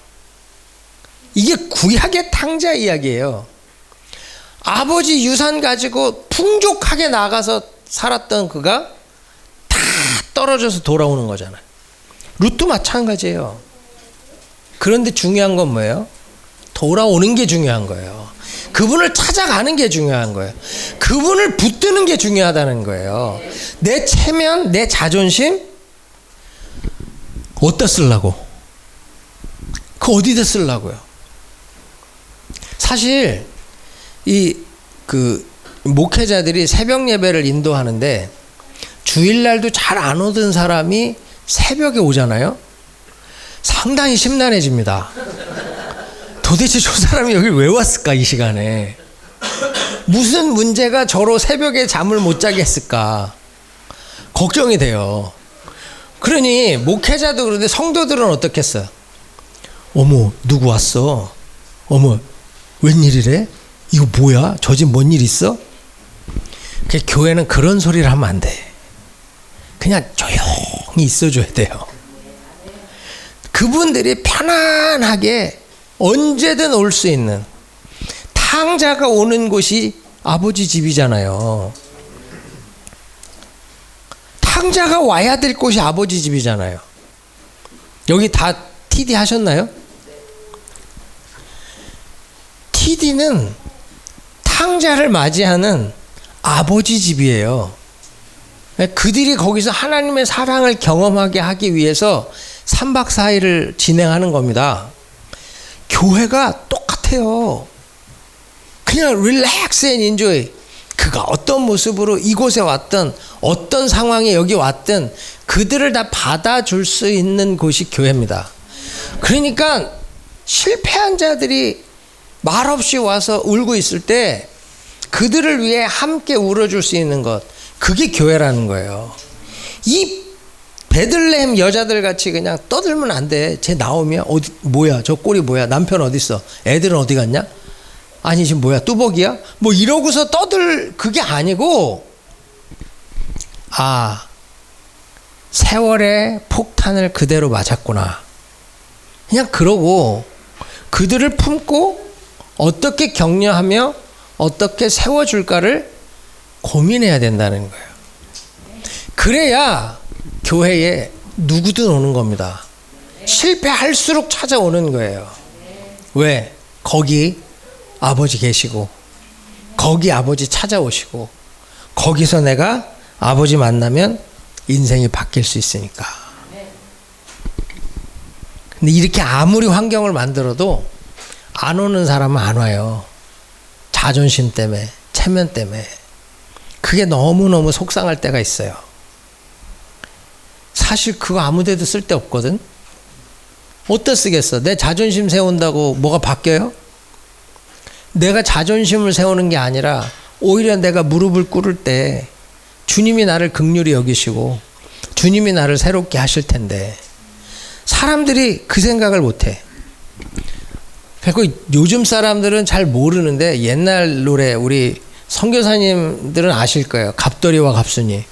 이게 구약의 탕자 이야기예요. 아버지 유산 가지고 풍족하게 나가서 살았던 그가 다 떨어져서 돌아오는 거잖아요. 룻도 마찬가지예요. 그런데 중요한 건 뭐예요? 돌아오는 게 중요한 거예요. 그분을 찾아가는 게 중요한 거예요. 그분을 붙드는 게 중요하다는 거예요. 내 체면, 내 자존심 어디다 쓰려고? 그 어디다 쓰려고요? 사실 목회자들이 새벽 예배를 인도하는데 주일날도 잘 안 오던 사람이 새벽에 오잖아요. 상당히 심란해집니다. 도대체 저 사람이 여기 왜 왔을까, 이 시간에? 무슨 문제가 저로 새벽에 잠을 못 자게 했을까? 걱정이 돼요. 그러니 목회자도 그런데 성도들은 어떻겠어요? 어머, 누구 왔어? 어머, 웬일이래? 이거 뭐야? 저 집 뭔 일 있어? 교회는 그런 소리를 하면 안 돼. 그냥 조용히 있어줘야 돼요. 그분들이 편안하게 언제든 올 수 있는, 탕자가 오는 곳이 아버지 집이잖아요. 탕자가 와야 될 곳이 아버지 집이잖아요. 여기 다 TD 하셨나요? TD는 탕자를 맞이하는 아버지 집이에요. 그들이 거기서 하나님의 사랑을 경험하게 하기 위해서 3박 4일을 진행하는 겁니다. 교회가 똑같아요. 그냥 relax and enjoy. 그가 어떤 모습으로 이곳에 왔든 어떤 상황에 여기 왔든 그들을 다 받아줄 수 있는 곳이 교회입니다. 그러니까 실패한 자들이 말없이 와서 울고 있을 때 그들을 위해 함께 울어줄 수 있는 것, 그게 교회라는 거예요. 이 베들레헴 여자들 같이 그냥 떠들면 안 돼. 쟤 나오면 어디 뭐야? 저 꼴이 뭐야? 남편 어디 있어? 애들은 어디 갔냐? 아니 지금 뭐야? 뚜벅이야? 뭐 이러고서 떠들 그게 아니고, 아, 세월의 폭탄을 그대로 맞았구나. 그냥 그러고 그들을 품고 어떻게 격려하며 어떻게 세워줄까를 고민해야 된다는 거예요. 그래야 교회에 누구든 오는 겁니다. 실패할수록 찾아오는 거예요. 왜? 거기 아버지 계시고, 거기 아버지 찾아오시고, 거기서 내가 아버지 만나면 인생이 바뀔 수 있으니까. 근데 이렇게 아무리 환경을 만들어도 안 오는 사람은 안 와요. 자존심 때문에, 체면 때문에. 그게 너무너무 속상할 때가 있어요. 사실 그거 아무 데도 쓸데없거든. 어디다 쓰겠어? 내 자존심 세운다고 뭐가 바뀌어요? 내가 자존심을 세우는 게 아니라 오히려 내가 무릎을 꿇을 때 주님이 나를 긍휼히 여기시고 주님이 나를 새롭게 하실 텐데, 사람들이 그 생각을 못해. 그리고 요즘 사람들은 잘 모르는데 옛날 노래 우리 선교사님들은 아실 거예요. 갑돌이와 갑순이.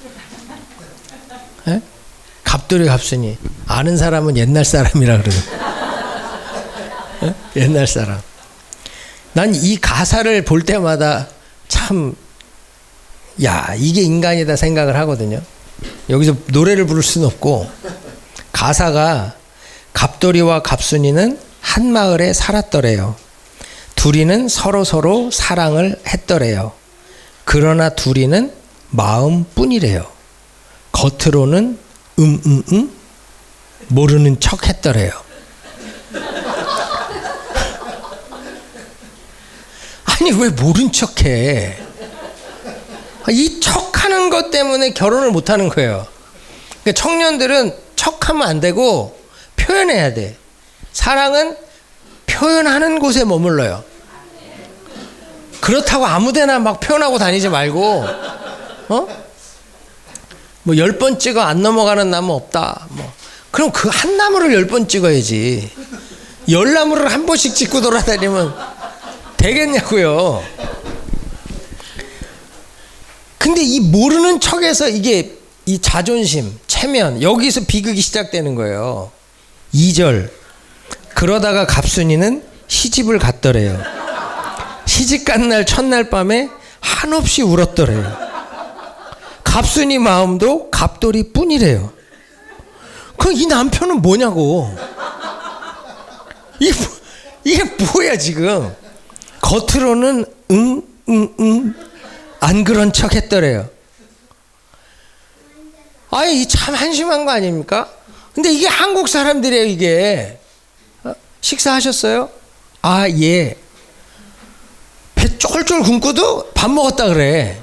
에? 갑돌이 갑순이. 아는 사람은 옛날 사람이라 그러는. 옛날 사람. 난 이 가사를 볼 때마다 참, 야, 이게 인간이다 생각을 하거든요. 여기서 노래를 부를 수는 없고, 가사가 갑돌이와 갑순이는 한 마을에 살았더래요. 둘이는 서로 사랑을 했더래요. 그러나 둘이는 마음뿐이래요. 겉으로는 모르는 척 했더래요. 아니 왜 모른 척해? 이 척하는 것 때문에 결혼을 못하는 거예요. 그러니까 청년들은 척하면 안 되고 표현해야 돼. 사랑은 표현하는 곳에 머물러요. 그렇다고 아무데나 막 표현하고 다니지 말고, 뭐 10번 찍어 안 넘어가는 나무 없다. 그럼 그 한 나무를 10번 찍어야지. 10나무를 한 번씩 찍고 돌아다니면 되겠냐고요. 근데 이 모르는 척에서 이게 이 자존심, 체면, 여기서 비극이 시작되는 거예요. 2절. 그러다가 갑순이는 시집을 갔더래요. 시집간 날 첫날 밤에 한없이 울었더래요. 갑순이 마음도 갑돌이 뿐이래요. 그럼 이 남편은 뭐냐고. 이게 뭐야 지금? 겉으로는 안 그런 척 했더래요. 아이 참 한심한 거 아닙니까? 근데 이게 한국 사람들이에요 이게. 식사하셨어요? 아 예. 배 쫄쫄 굶고도 밥 먹었다 그래.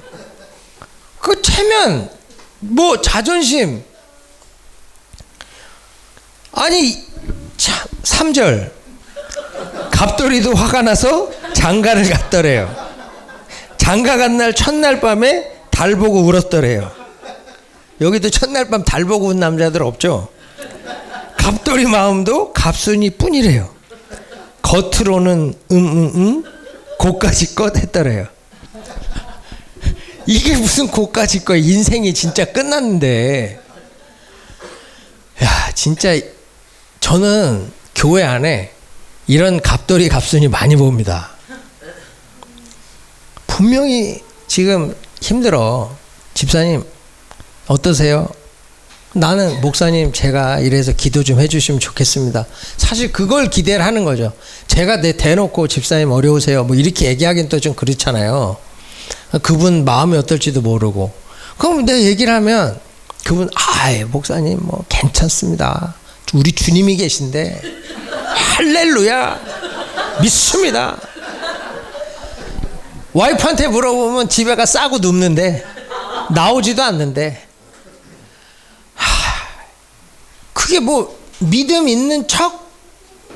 그 체면 뭐 자존심. 아니 참 3절 갑돌이도 화가 나서 장가를 갔더래요. 장가 간 날 첫날 밤에 달 보고 울었더래요. 여기도 첫날 밤 달 보고 운 남자들 없죠? 갑돌이 마음도 갑순이 뿐이래요. 겉으로는 고까지껏 했더래요. 이게 무슨 고까지껏, 인생이 진짜 끝났는데. 야 진짜 저는 교회 안에 이런 갑돌이 갑순이 많이 봅니다. 분명히 지금 힘들어. 집사님 어떠세요? 나는 목사님 제가 이래서 기도 좀 해주시면 좋겠습니다. 사실 그걸 기대를 하는 거죠. 제가 대놓고 집사님 어려우세요 뭐 이렇게 얘기하기는 또 좀 그렇잖아요. 그분 마음이 어떨지도 모르고. 그럼 내가 얘기를 하면 그분 아이 목사님 뭐 괜찮습니다. 우리 주님이 계신데 할렐루야 믿습니다. 와이프한테 물어보면 집에 가 싸고 눕는데 나오지도 않는데. 그게 뭐 믿음 있는 척?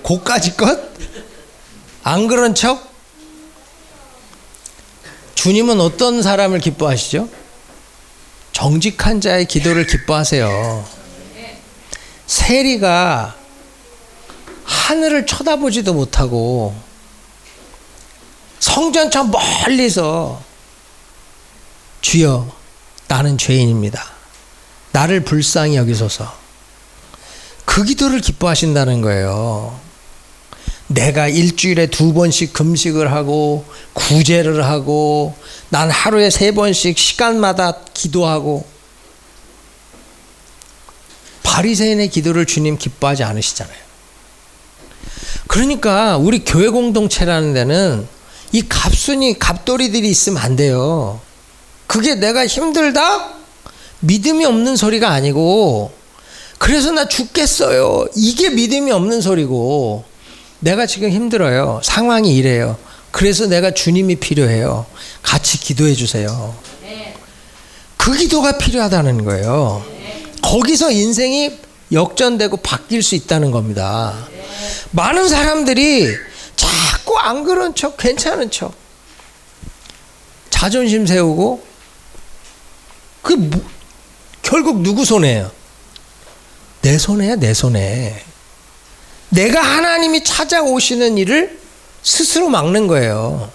고까지껏? 안 그런 척? 주님은 어떤 사람을 기뻐하시죠? 정직한 자의 기도를 기뻐하세요. 세리가 하늘을 쳐다보지도 못하고 성전 저 멀리서 주여 나는 죄인입니다. 나를 불쌍히 여기소서. 그 기도를 기뻐하신다는 거예요. 내가 일주일에 2번씩 금식을 하고 구제를 하고 난 하루에 3번씩 시간마다 기도하고. 바리새인의 기도를 주님 기뻐하지 않으시잖아요. 그러니까 우리 교회 공동체라는 데는 이 갑순이 갑돌이들이 있으면 안 돼요. 그게 내가 힘들다? 믿음이 없는 소리가 아니고 그래서 나 죽겠어요. 이게 믿음이 없는 소리고 내가 지금 힘들어요. 상황이 이래요. 그래서 내가 주님이 필요해요. 같이 기도해 주세요. 그 기도가 필요하다는 거예요. 거기서 인생이 역전되고 바뀔 수 있다는 겁니다. 많은 사람들이 자꾸 안 그런 척 괜찮은 척 자존심 세우고 결국 누구 손해예요? 내 손해야 내 손해. 내가 하나님이 찾아오시는 일을 스스로 막는 거예요.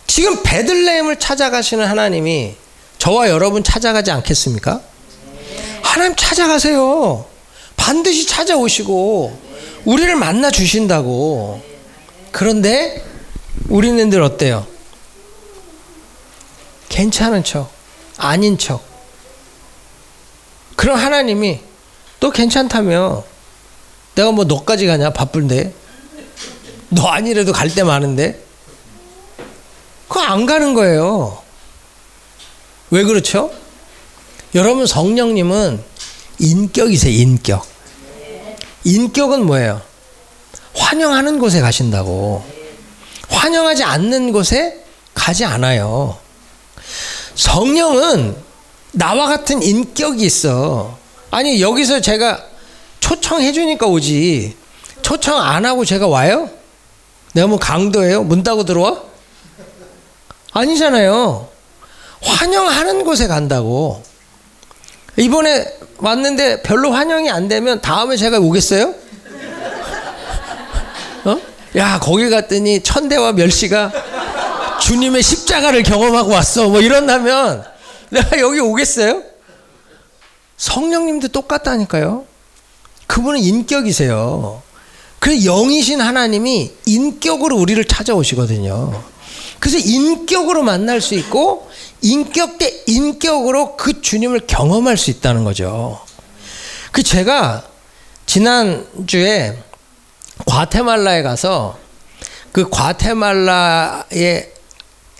지금 베들레헴을 찾아가시는 하나님이 저와 여러분 찾아가지 않겠습니까? 하나님 찾아가세요. 반드시 찾아오시고 우리를 만나 주신다고. 그런데 우리는 늘 어때요? 괜찮은 척, 아닌 척. 그럼 하나님이 또 괜찮다며 내가 뭐 너까지 가냐 바쁜데 너 아니래도 갈 데 많은데 그거 안 가는 거예요. 왜 그렇죠? 여러분 성령님은 인격이세요. 인격. 인격은 뭐예요? 환영하는 곳에 가신다고. 환영하지 않는 곳에 가지 않아요. 성령은 나와 같은 인격이 있어. 아니 여기서 제가 초청해 주니까 오지 초청 안 하고 제가 와요? 내가 뭐 강도예요? 문 닫고 들어와? 아니잖아요. 환영하는 곳에 간다고. 이번에 왔는데 별로 환영이 안 되면 다음에 제가 오겠어요? 야 거기 갔더니 천대와 멸시가 주님의 십자가를 경험하고 왔어 뭐 이런다면 내가 여기 오겠어요? 성령님도 똑같다니까요. 그분은 인격이세요. 그래서 영이신 하나님이 인격으로 우리를 찾아오시거든요. 그래서 인격으로 만날 수 있고 인격 대 인격으로 그 주님을 경험할 수 있다는 거죠. 그 제가 지난주에 과테말라에 가서 그 과테말라에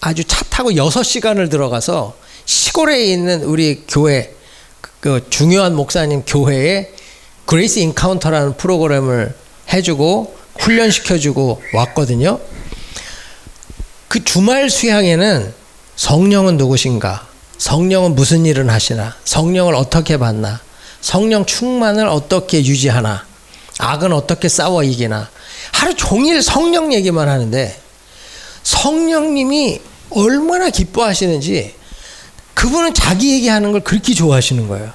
아주 차 타고 6시간을 들어가서 시골에 있는 우리 교회 그 중요한 목사님 교회에 그레이스 인카운터라는 프로그램을 해주고 훈련시켜주고 왔거든요. 그 주말 수양에는 성령은 누구신가? 성령은 무슨 일을 하시나? 성령을 어떻게 받나? 성령 충만을 어떻게 유지하나? 악은 어떻게 싸워 이기나? 하루 종일 성령 얘기만 하는데 성령님이 얼마나 기뻐하시는지 그분은 자기 얘기하는 걸 그렇게 좋아하시는 거예요.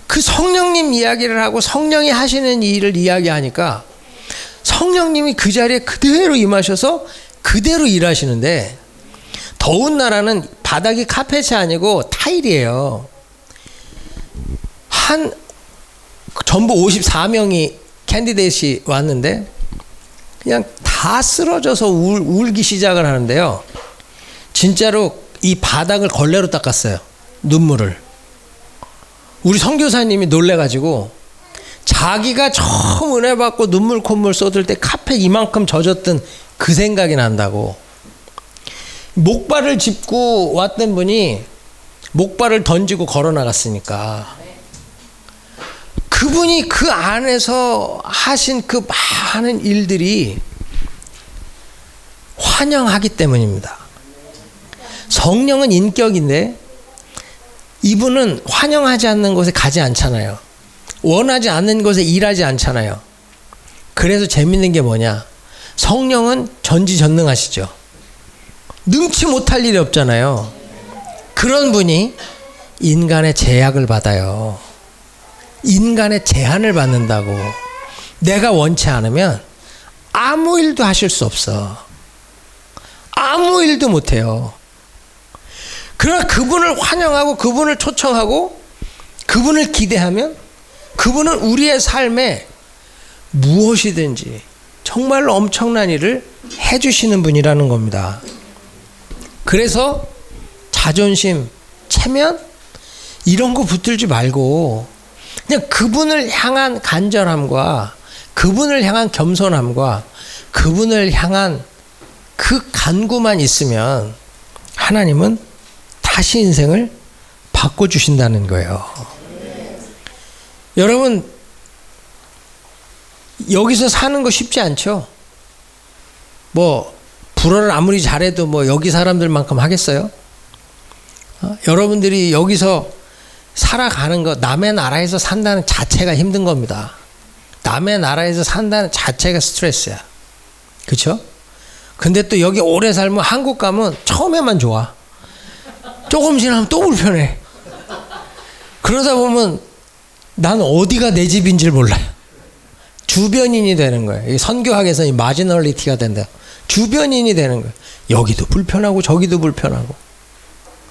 그 성령님 이야기를 하고 성령이 하시는 일을 이야기하니까 성령님이 그 자리에 그대로 임하셔서 그대로 일하시는데 더운 나라는 바닥이 카펫이 아니고 타일이에요. 전부 54명이 캔디데이트이 왔는데 그냥 다 쓰러져서 울기 시작을 하는데요. 진짜로 이 바닥을 걸레로 닦았어요. 눈물을. 우리 선교사님이 놀래가지고 자기가 처음 은혜 받고 눈물 콧물 쏟을 때 카펫 이만큼 젖었던 그 생각이 난다고. 목발을 짚고 왔던 분이 목발을 던지고 걸어 나갔으니까 그분이 그 안에서 하신 그 많은 일들이 환영하기 때문입니다. 성령은 인격인데 이분은 환영하지 않는 곳에 가지 않잖아요. 원하지 않는 곳에 일하지 않잖아요. 그래서 재밌는 게 뭐냐? 성령은 전지전능하시죠. 능치 못할 일이 없잖아요. 그런 분이 인간의 제약을 받아요. 인간의 제한을 받는다고. 내가 원치 않으면 아무 일도 하실 수 없어. 아무 일도 못해요. 그러나 그분을 환영하고 그분을 초청하고 그분을 기대하면 그분은 우리의 삶에 무엇이든지 정말로 엄청난 일을 해주시는 분이라는 겁니다. 그래서 자존심, 체면 이런 거 붙들지 말고 그냥 그분을 향한 간절함과 그분을 향한 겸손함과 그분을 향한 그 간구만 있으면 하나님은 다시 인생을 바꿔주신다는 거예요. 여러분 여기서 사는 거 쉽지 않죠? 뭐 불어를 아무리 잘해도 뭐 여기 사람들만큼 하겠어요? 여러분들이 여기서 살아가는 거 남의 나라에서 산다는 자체가 힘든 겁니다. 남의 나라에서 산다는 자체가 스트레스야. 그렇죠? 근데 또 여기 오래 살면 한국 가면 처음에만 좋아. 조금 지나면 또 불편해. 그러다 보면 난 어디가 내 집인지를 몰라요. 주변인이 되는 거예요. 선교학에서 이 마지널리티가 된다. 주변인이 되는 거예요. 여기도 불편하고 저기도 불편하고.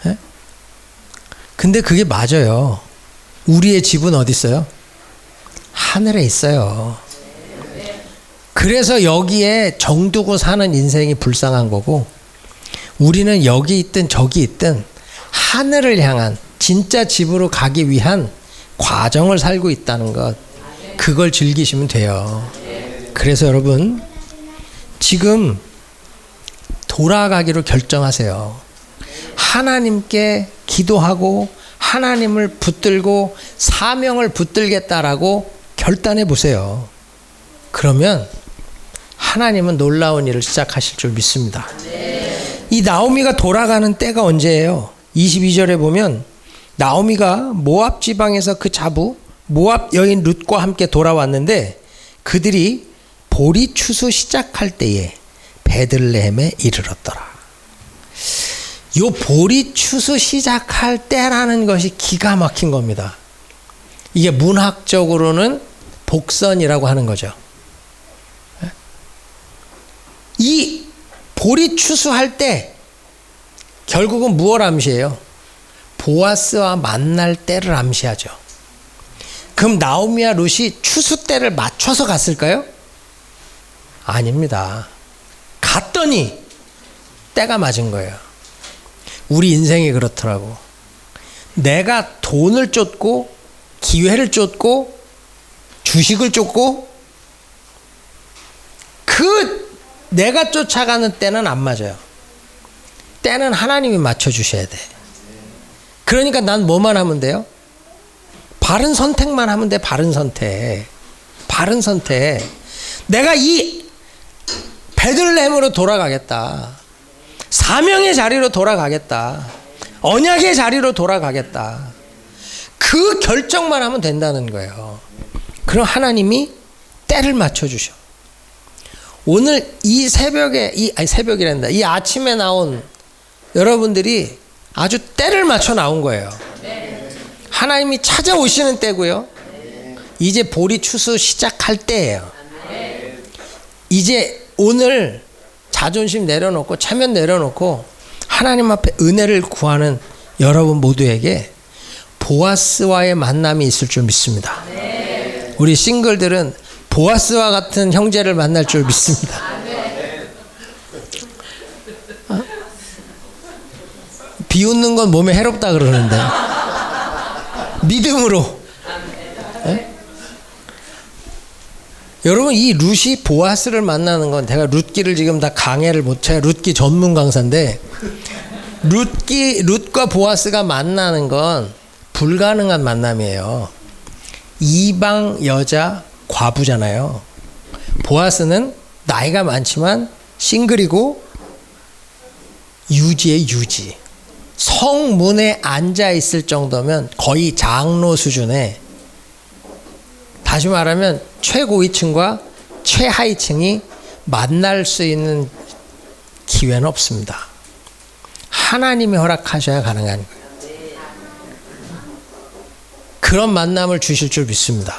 예? 근데 그게 맞아요. 우리의 집은 어디 있어요? 하늘에 있어요. 그래서 여기에 정두고 사는 인생이 불쌍한 거고 우리는 여기 있든 저기 있든 하늘을 향한 진짜 집으로 가기 위한 과정을 살고 있다는 것, 그걸 즐기시면 돼요. 그래서 여러분 지금 돌아가기로 결정하세요. 하나님께 기도하고 하나님을 붙들고 사명을 붙들겠다라고 결단해 보세요. 그러면 하나님은 놀라운 일을 시작하실 줄 믿습니다. 이 나오미가 돌아가는 때가 언제예요? 22절에 보면 나오미가 모압 지방에서 그 자부 모압 여인 룻과 함께 돌아왔는데 그들이 보리 추수 시작할 때에 베들레헴에 이르렀더라. 요 보리 추수 시작할 때라는 것이 기가 막힌 겁니다. 이게 문학적으로는 복선이라고 하는 거죠. 이 보리 추수할 때 결국은 무엇 암시해요? 보아스와 만날 때를 암시하죠. 그럼 나오미와 룻이 추수 때를 맞춰서 갔을까요? 아닙니다. 갔더니 때가 맞은 거예요. 우리 인생이 그렇더라고. 내가 돈을 쫓고 기회를 쫓고 주식을 쫓고 그 내가 쫓아가는 때는 안 맞아요. 때는 하나님이 맞춰주셔야 돼. 그러니까 난 뭐만 하면 돼요? 바른 선택만 하면 돼. 바른 선택. 바른 선택. 내가 이 베들레헴으로 돌아가겠다. 사명의 자리로 돌아가겠다. 언약의 자리로 돌아가겠다. 그 결정만 하면 된다는 거예요. 그럼 하나님이 때를 맞춰주셔. 오늘 이 새벽에, 새벽이란다. 이 아침에 나온 여러분들이 아주 때를 맞춰 나온 거예요. 하나님이 찾아오시는 때고요. 이제 보리 추수 시작할 때예요. 이제 오늘 자존심 내려놓고 체면 내려놓고 하나님 앞에 은혜를 구하는 여러분 모두에게 보아스와의 만남이 있을 줄 믿습니다. 우리 싱글들은 보아스와 같은 형제를 만날 줄 믿습니다. 비웃는 건 몸에 해롭다 그러는데 믿음으로. 여러분 이 룻이 보아스를 만나는 건 제가 룻기를 지금 다 강해를 못 제가 룻기 전문 강사인데 룻과 보아스가 만나는 건 불가능한 만남이에요. 이방 여자 과부잖아요. 보아스는 나이가 많지만 싱글이고 유지의 유지. 성문에 앉아 있을 정도면 거의 장로 수준에, 다시 말하면 최고위층과 최하위층이 만날 수 있는 기회는 없습니다. 하나님이 허락하셔야 가능한 거예요. 그런 만남을 주실 줄 믿습니다.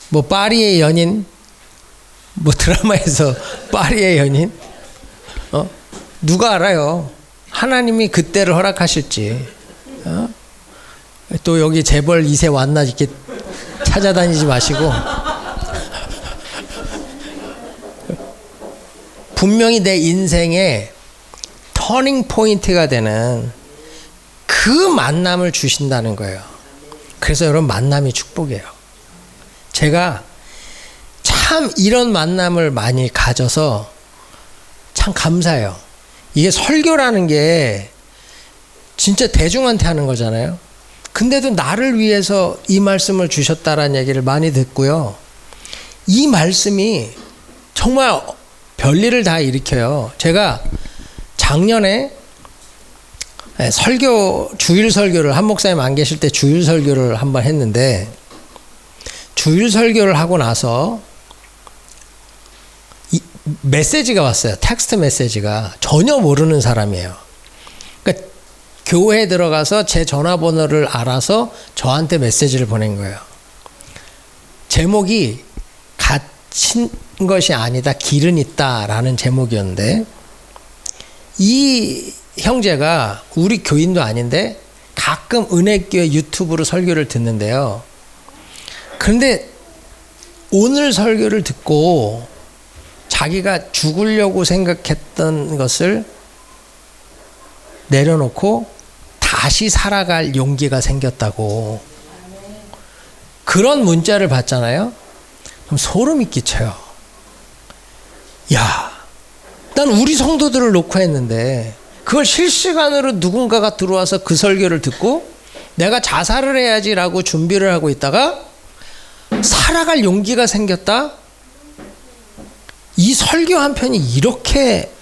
뭐 파리의 연인, 뭐 드라마에서 파리의 연인, 누가 알아요? 하나님이 그때를 허락하실지. 또 여기 재벌 2세 왔나 이렇게 찾아다니지 마시고 분명히 내 인생의 터닝 포인트가 되는 그 만남을 주신다는 거예요. 그래서 여러분 만남이 축복이에요. 제가 참 이런 만남을 많이 가져서 참 감사해요. 이게 설교라는 게 진짜 대중한테 하는 거잖아요. 근데도 나를 위해서 이 말씀을 주셨다라는 얘기를 많이 듣고요. 이 말씀이 정말 별일을 다 일으켜요. 제가 작년에 주일 설교를, 한 목사님 안 계실 때 주일 설교를 한번 했는데, 주일 설교를 하고 나서 메시지가 왔어요. 텍스트 메시지가. 전혀 모르는 사람이에요. 그러니까 교회에 들어가서 제 전화번호를 알아서 저한테 메시지를 보낸 거예요. 제목이 갇힌 것이 아니다, 길은 있다라는 제목이었는데, 이 형제가 우리 교인도 아닌데 가끔 은혜교회 유튜브로 설교를 듣는데요. 그런데 오늘 설교를 듣고 자기가 죽으려고 생각했던 것을 내려놓고 다시 살아갈 용기가 생겼다고, 그런 문자를 받잖아요. 그럼 소름이 끼쳐요. 야, 난 우리 성도들을 놓고 했는데 그걸 실시간으로 누군가가 들어와서 그 설교를 듣고 내가 자살을 해야지라고 준비를 하고 있다가 살아갈 용기가 생겼다? 이 설교 한 편이 이렇게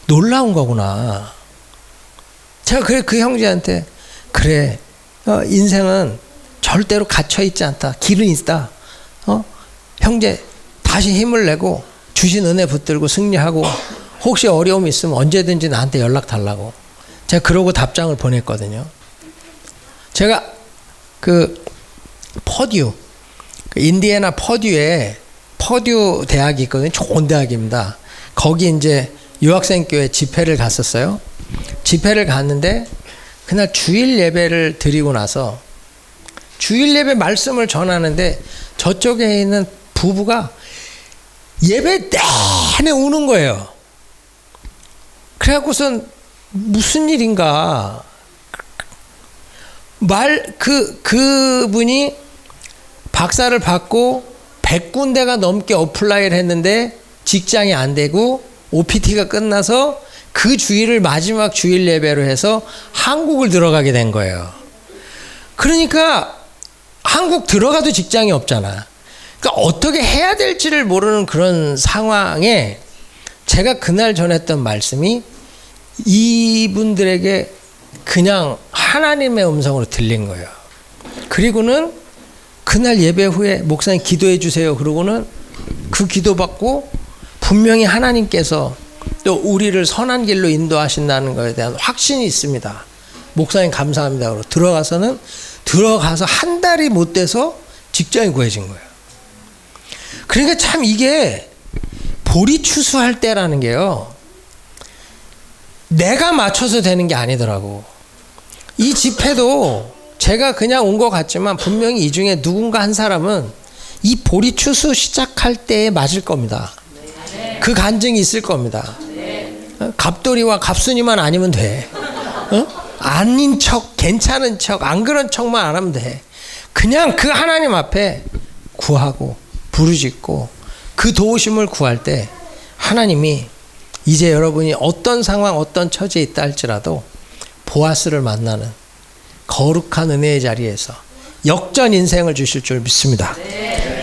놀라운 거구나. 제가 그 형제한테, 그래, 인생은 절대로 갇혀있지 않다. 길은 있다. 형제, 다시 힘을 내고 주신 은혜 붙들고 승리하고, 혹시 어려움이 있으면 언제든지 나한테 연락 달라고. 제가 그러고 답장을 보냈거든요. 제가 퍼듀, 인디애나 퍼듀에 퍼듀 대학이 있거든요. 좋은 대학입니다. 거기 이제 유학생 교회 집회를 갔었어요. 집회를 갔는데 그날 주일 예배를 드리고 나서 주일 예배 말씀을 전하는데 저쪽에 있는 부부가 예배 내내 우는 거예요. 그래갖고선 무슨 일인가. 그분이 박사를 받고 100군데가 넘게 어플라이를 했는데 직장이 안 되고 OPT가 끝나서 그 주일을 마지막 주일 예배로 해서 한국을 들어가게 된 거예요. 그러니까 한국 들어가도 직장이 없잖아. 그러니까 어떻게 해야 될지를 모르는 그런 상황에 제가 그날 전했던 말씀이 이분들에게 그냥 하나님의 음성으로 들린 거예요. 그리고는 그날 예배 후에 목사님 기도해 주세요. 그러고는 그 기도 받고 분명히 하나님께서 또 우리를 선한 길로 인도하신다는 것에 대한 확신이 있습니다. 목사님 감사합니다. 그러고 들어가서 한 달이 못 돼서 직장이 구해진 거예요. 그러니까 참 이게 보리추수할 때라는 게요, 내가 맞춰서 되는 게 아니더라고. 이 집회도 제가 그냥 온 것 같지만 분명히 이 중에 누군가 한 사람은 이 보리추수 시작할 때에 맞을 겁니다. 그 간증이 있을 겁니다. 갑돌이와 갑순이만 아니면 돼. 아닌 척, 괜찮은 척, 안 그런 척만 안 하면 돼. 그냥 그 하나님 앞에 구하고 부르짖고 그 도우심을 구할 때 하나님이 이제 여러분이 어떤 상황, 어떤 처지에 있다 할지라도 보아스를 만나는 거룩한 은혜의 자리에서 역전 인생을 주실 줄 믿습니다.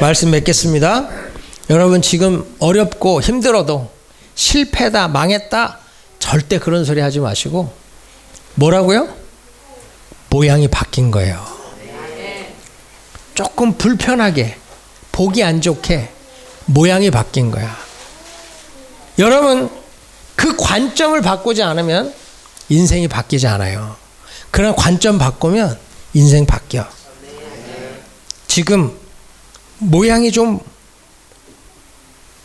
말씀 맺겠습니다. 여러분 지금 어렵고 힘들어도 실패다, 망했다, 절대 그런 소리 하지 마시고 뭐라고요? 모양이 바뀐 거예요. 조금 불편하게, 보기 안 좋게 모양이 바뀐 거야. 여러분 그 관점을 바꾸지 않으면 인생이 바뀌지 않아요. 그러나 관점 바꾸면 인생 바뀌어. 지금 모양이 좀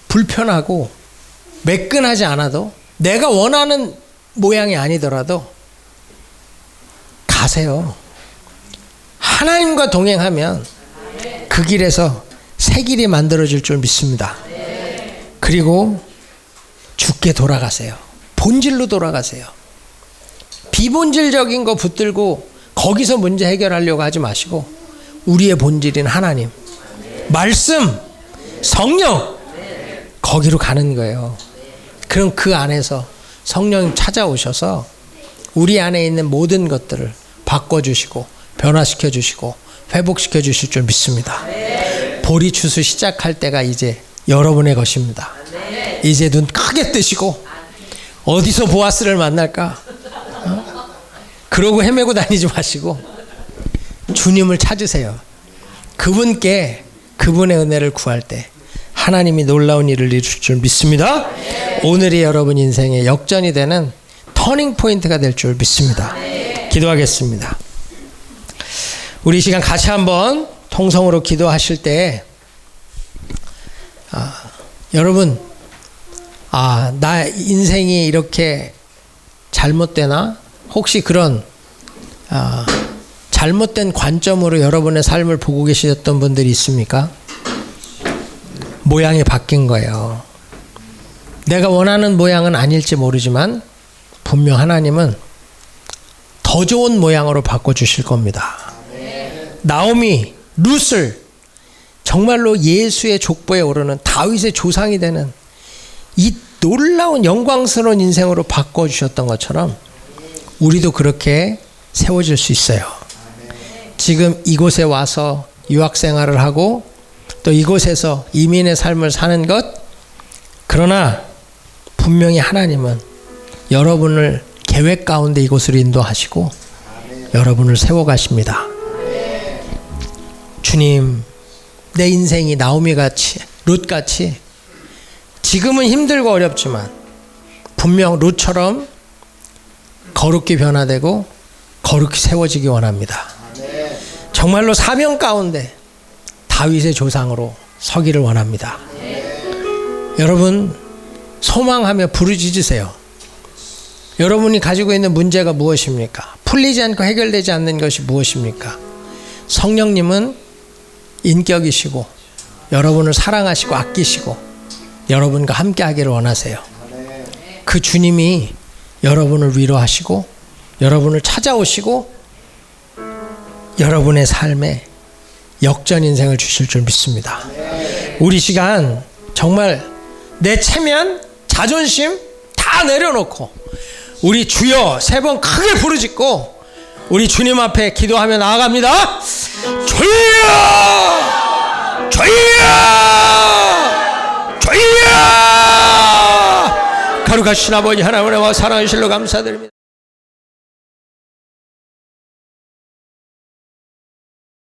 불편하고 매끈하지 않아도 내가 원하는 모양이 아니더라도 가세요. 하나님과 동행하면 그 길에서 새 길이 만들어질 줄 믿습니다. 그리고 주께 돌아가세요. 본질로 돌아가세요. 비본질적인 거 붙들고 거기서 문제 해결하려고 하지 마시고 우리의 본질인 하나님, 말씀, 성령, 거기로 가는 거예요. 그럼 그 안에서 성령님 찾아오셔서 우리 안에 있는 모든 것들을 바꿔주시고 변화시켜 주시고 회복시켜 주실 줄 믿습니다. 보리추수 시작할 때가 이제 여러분의 것입니다. 이제 눈 크게 뜨시고 어디서 보아스를 만날까? 그러고 헤매고 다니지 마시고 주님을 찾으세요. 그분께 그분의 은혜를 구할 때 하나님이 놀라운 일을 이루실 줄 믿습니다. 오늘이 여러분 인생의 역전이 되는 터닝 포인트가 될 줄 믿습니다. 기도하겠습니다. 우리 이 시간 같이 한번 통성으로 기도하실 때 여러분 나 인생이 이렇게 잘못되나? 혹시 그런 잘못된 관점으로 여러분의 삶을 보고 계셨던 분들이 있습니까? 모양이 바뀐 거예요. 내가 원하는 모양은 아닐지 모르지만 분명 하나님은 더 좋은 모양으로 바꿔주실 겁니다. 나오미, 룻을 정말로 예수의 족보에 오르는 다윗의 조상이 되는 이 놀라운 영광스러운 인생으로 바꿔주셨던 것처럼 우리도 그렇게 세워질 수 있어요. 지금 이곳에 와서 유학생활을 하고 또 이곳에서 이민의 삶을 사는 것, 그러나 분명히 하나님은 여러분을 계획 가운데 이곳으로 인도하시고 여러분을 세워가십니다. 주님, 내 인생이 나오미같이 룻같이 지금은 힘들고 어렵지만 분명 룻처럼 거룩히 변화되고 거룩히 세워지기 원합니다. 정말로 사명 가운데 다윗의 조상으로 서기를 원합니다. 여러분 소망하며 부르짖으세요. 여러분이 가지고 있는 문제가 무엇입니까? 풀리지 않고 해결되지 않는 것이 무엇입니까? 성령님은 인격이시고 여러분을 사랑하시고 아끼시고 여러분과 함께 하기를 원하세요. 그 주님이 여러분을 위로하시고 여러분을 찾아오시고 여러분의 삶에 역전 인생을 주실 줄 믿습니다. 우리 시간 정말 내 체면, 자존심 다 내려놓고 우리 주여 세 번 크게 부르짖고 우리 주님 앞에 기도하며 나아갑니다. 주여! 주여! 주여! 거룩하신 아버지 하나님의 사랑하실로 감사드립니다.